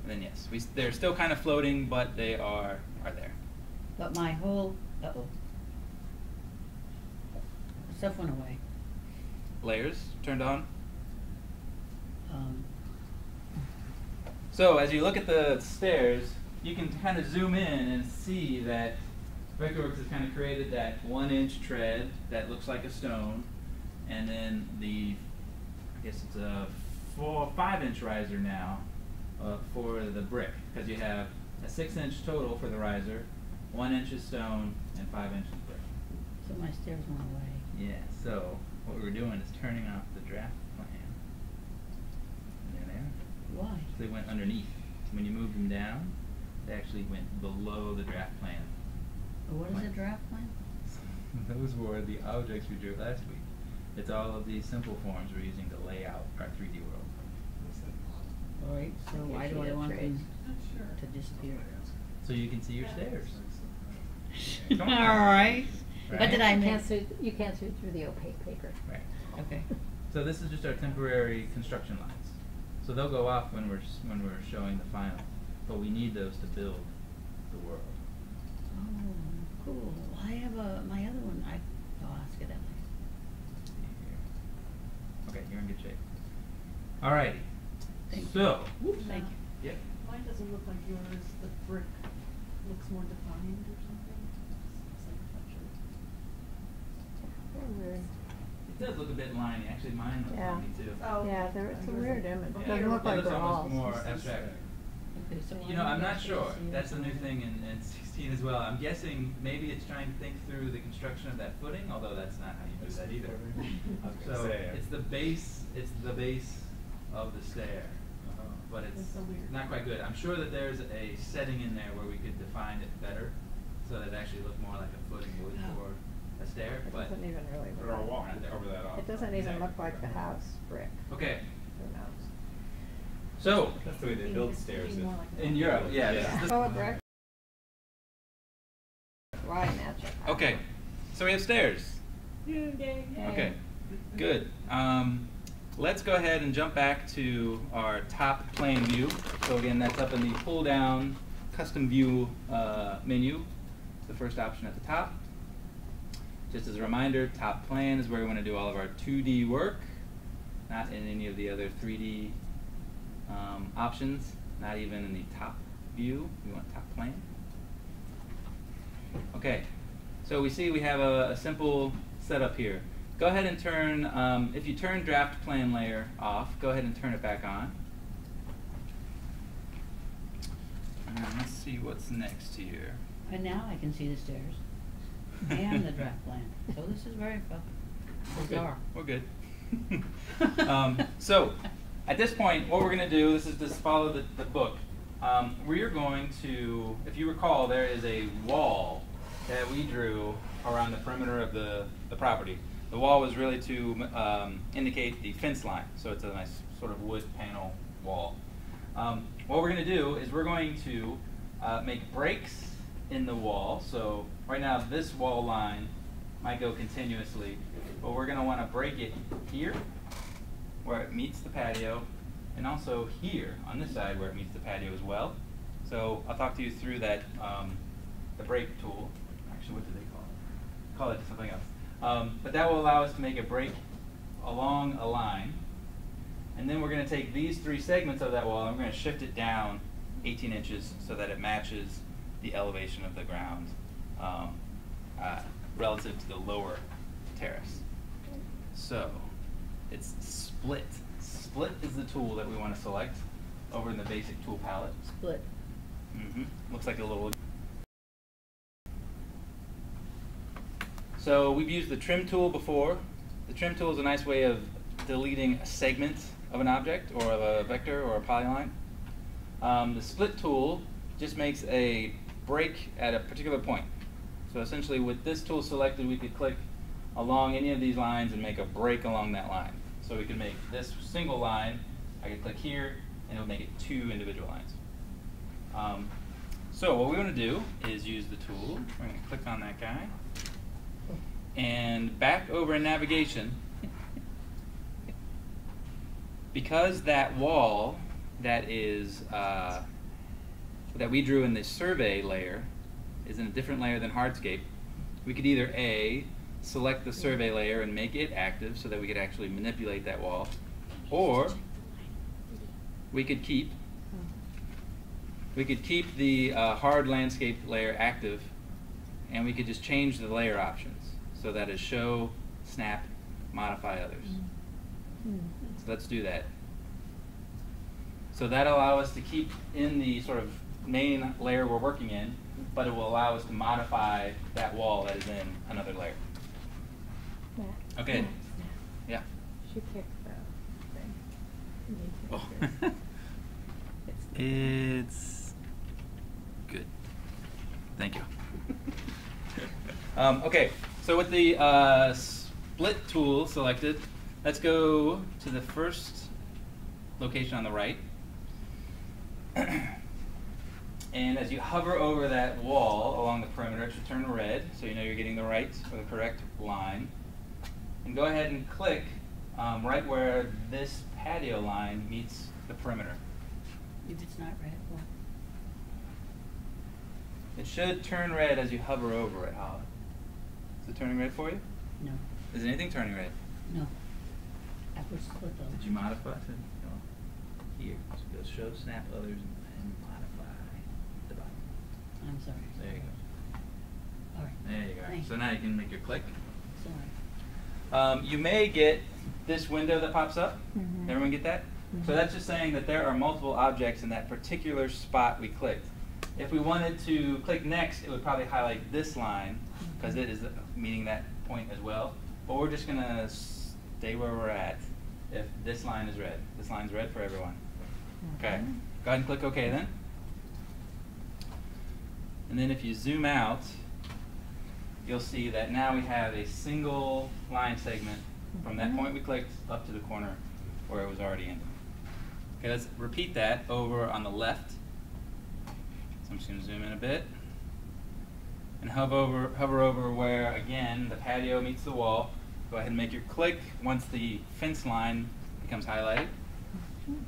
And then yes, they're still kind of floating, but they are there. But my whole, uh-oh. Stuff went away. Layers turned on. Um, So as you look at the stairs, you can kind of zoom in and see that Vectorworks has kind of created that 1-inch tread that looks like a stone, and then I guess it's a 5-inch riser now for the brick, because you have a 6-inch total for the riser, 1 inch is stone, and 5 inches brick. so my stairs went away. Yeah, so what we were doing is turning off the draft plan. And there they are. Why? They went underneath. When you moved them down, they actually went below the draft plan. What is a draft plan? Those were the objects we drew last week. It's all of these simple forms we're using to lay out our 3D world. All right, so Okay, why she do I did want trade. them Not sure. to disappear? So you can see your stairs. All Come on. right. Right. But did I You make? can't see, you can't see through the opaque paper. Right. Okay. So this is just our temporary construction lines. So they'll go off when we're showing the final, but we need those to build the world. Oh, cool. I have my other one. I'll ask it that later. Okay, you're in good shape. All right. Thank you. So. Thank you. Yep. Mine doesn't look like yours, the brick looks more defined or something. It's like a touch They're weird. It does look a bit liney. Actually, mine looks Yeah. liney too. Oh. Yeah, it's a weird image. Yeah, Doesn't look it like looks they're almost all. more abstract. Okay, so You know, I'm not sure. That's the new thing in 16 as well. I'm guessing maybe it's trying to think through the construction of that footing, although that's not how you do that either. So it's the base. It's the base of the stair, but it's It's so weird. not quite good. I'm sure that there's a setting in there where we could define it better, so that it actually looked more like a footing would for a stair. It But doesn't even really Put look our like. wall and cover that up. It doesn't even look like the house brick. okay, Who knows? so That's the way they build stairs in Europe, yeah. This is the Oh, a brick. Why match it? Okay, so we have stairs. Yay. Okay, good. Let's go ahead and jump back to our top plane view. So again, that's up in the pull down custom view menu, the first option at the top. Just as a reminder, top plan is where we want to do all of our 2D work, not in any of the other 3D options, not even in the top view. We want top plan. Okay, so we see we have a simple setup here. Go ahead and turn, if you turn draft plan layer off, go ahead and turn it back on. And let's see what's next here. And now I can see the stairs and the draft plan. So this is very bizarre. We're good. So, at this point, what we're going to do, this is just follow the book. We are going to, if you recall, there is a wall that we drew around the perimeter of the property. The wall was really to indicate the fence line, so it's a nice sort of wood panel wall. What we're going to do is we're going to make breaks in the wall. So right now this wall line might go continuously, but we're going to want to break it here where it meets the patio, and also here on this side where it meets the patio as well. So I'll talk to you through that, the break tool. Actually, what do they call it? Call it something else. But that will allow us to make a break along a line. And then we're going to take these 3 segments of that wall and we're going to shift it down 18 inches so that it matches the elevation of the ground relative to the lower terrace. So it's split. Split is the tool that we want to select over in the basic tool palette. Split. Looks like a little. So we've used the trim tool before. The trim tool is a nice way of deleting a segment of an object or of a vector or a polyline. The split tool just makes a break at a particular point. So essentially with this tool selected, we could click along any of these lines and make a break along that line. So we could make this single line, I could click here and it would make it 2 individual lines. So what we want to do is use the tool. We're going to click on that guy. And back over in navigation, because that wall that is that we drew in the survey layer is in a different layer than hardscape, we could either A, select the survey layer and make it active so that we could actually manipulate that wall, or we could keep the hard landscape layer active, and we could just change the layer options so that is show, snap, modify others. So let's do that. So that'll allow us to keep in the sort of main layer we're working in, but it will allow us to modify that wall that is in another layer. Okay. Yeah. She picked the thing. You need to Oh. make yours. It's good. Thank you. Okay, so with the split tool selected, let's go to the first location on the right. And as you hover over that wall along the perimeter, it should turn red, so you know you're getting the right or the correct line. And go ahead and click right where this patio line meets the perimeter. If it's not red, what? It should turn red as you hover over it, Holly. Is it turning red for you? No. Is anything turning red? No. I was split though. Did you modify it? No. Here. So go show, snap others, and modify the bottom. I'm sorry. There you go. All right. There you go. Thank So you. now you can make your click. Sorry. You may get this window that pops up. Mhm. Everyone get that? So that's just saying that there are multiple objects in that particular spot we clicked. If we wanted to click next, it would probably highlight this line because it is meeting that point as well. But we're just going to stay where we're at if this line is red. This line's red for everyone. Okay. Go ahead and click OK then. And then if you zoom out, you'll see that now we have a single line segment from that point we clicked up to the corner where it was already in. Okay, let's repeat that over on the left. So I'm just going to zoom in a bit. And hover over where, again, the patio meets the wall. Go ahead and make your click once the fence line becomes highlighted. And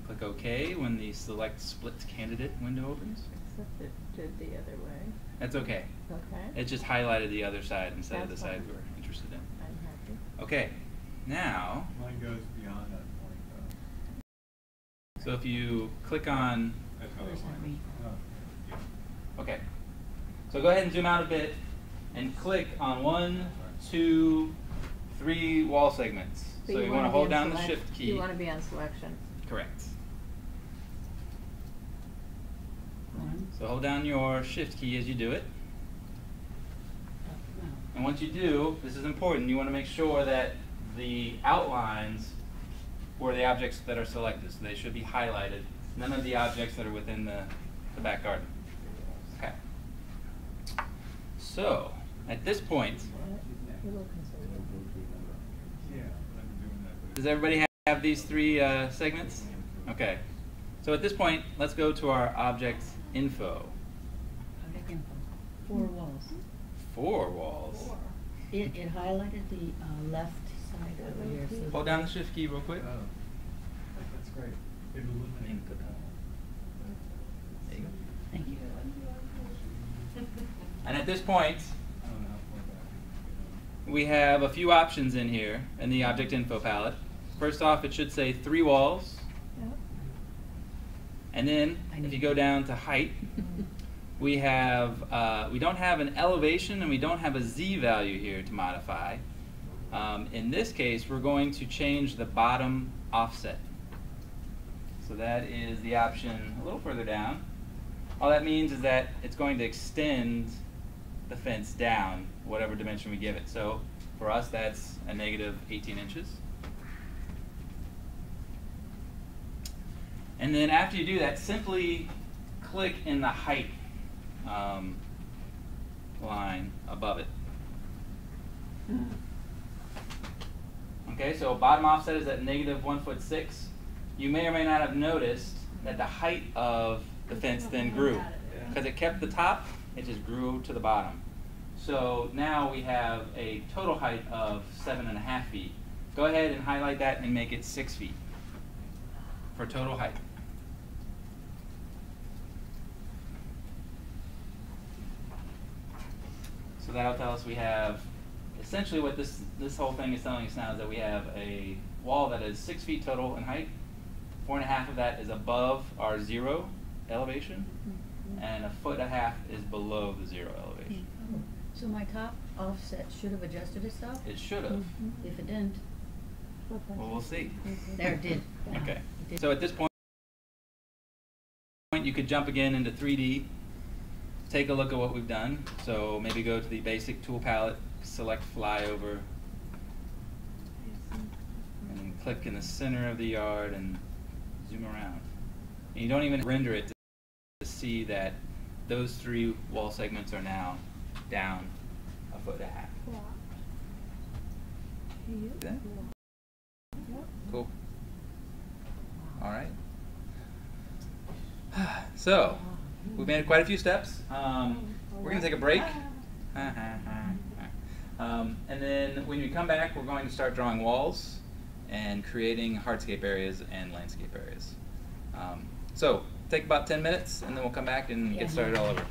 Click OK when the Select Split Candidate window opens. Except it did the other way. That's okay. Okay. It just highlighted the other side instead of the That's side fine. we're interested in. I'm happy. Okay, now, Mine goes beyond that point though. so if you click on, That's how they Where's that want it. read? okay, so go ahead and zoom out a bit and click on 1, 2, 3 wall segments. But So you wanna want to be hold in down the select- Shift key. You want to be on selection. Correct. One. So hold down your Shift key as you do it. No. And once you do, this is important, you want to make sure that the outlines were the objects that are selected. So they should be highlighted. None of the objects that are within the back garden. Okay. So, at this point, Little conservative. Yeah, I'm doing that. does everybody have these 3 segments? Okay. So at this point, let's go to our object info. Object info. 4 walls. 4 walls. It highlighted the left side over here. So Hold down the Shift key real quick. Oh, that's great. It illuminates the There you go. Thank you. And at this point, I don't know how far back. we have a few options in here in the object info palette. First off, it should say 3 walls. Yep. And then, if you go down to height, we have, we don't have an elevation and we don't have a Z value here to modify. In this case, we're going to change the bottom offset. So that is the option a little further down. All that means is that it's going to extend the fence down, whatever dimension we give it. So for us, that's a negative 18 inches. And then after you do that, simply click in the height line above it. Okay, so bottom offset is at negative 1'6". You may or may not have noticed that the height of the fence then grew. Because it kept the top, it just grew to the bottom. So now we have a total height of 7.5 feet. Go ahead and highlight that and make it 6 feet for total height. So that'll tell us we have, essentially what this whole thing is telling us now is that we have a wall that is 6 feet total in height. 4.5 of that is above our 0 elevation, and 1.5 feet is below the 0 elevation. Oh, so my top offset should have adjusted itself? It should have. If it didn't, Well, we'll see. there it did. Now, Okay. it did. So at this point, you could jump again into 3D, take a look at what we've done. So maybe go to the basic tool palette, select flyover, and click in the center of the yard and zoom around. And you don't even render it to see that those 3 wall segments are now down 1.5 feet. See that? Cool. All right. So, we've made quite a few steps. We're going to take a break. And then when we come back, we're going to start drawing walls and creating hardscape areas and landscape areas. So, take about 10 minutes, and then we'll come back and get started all over.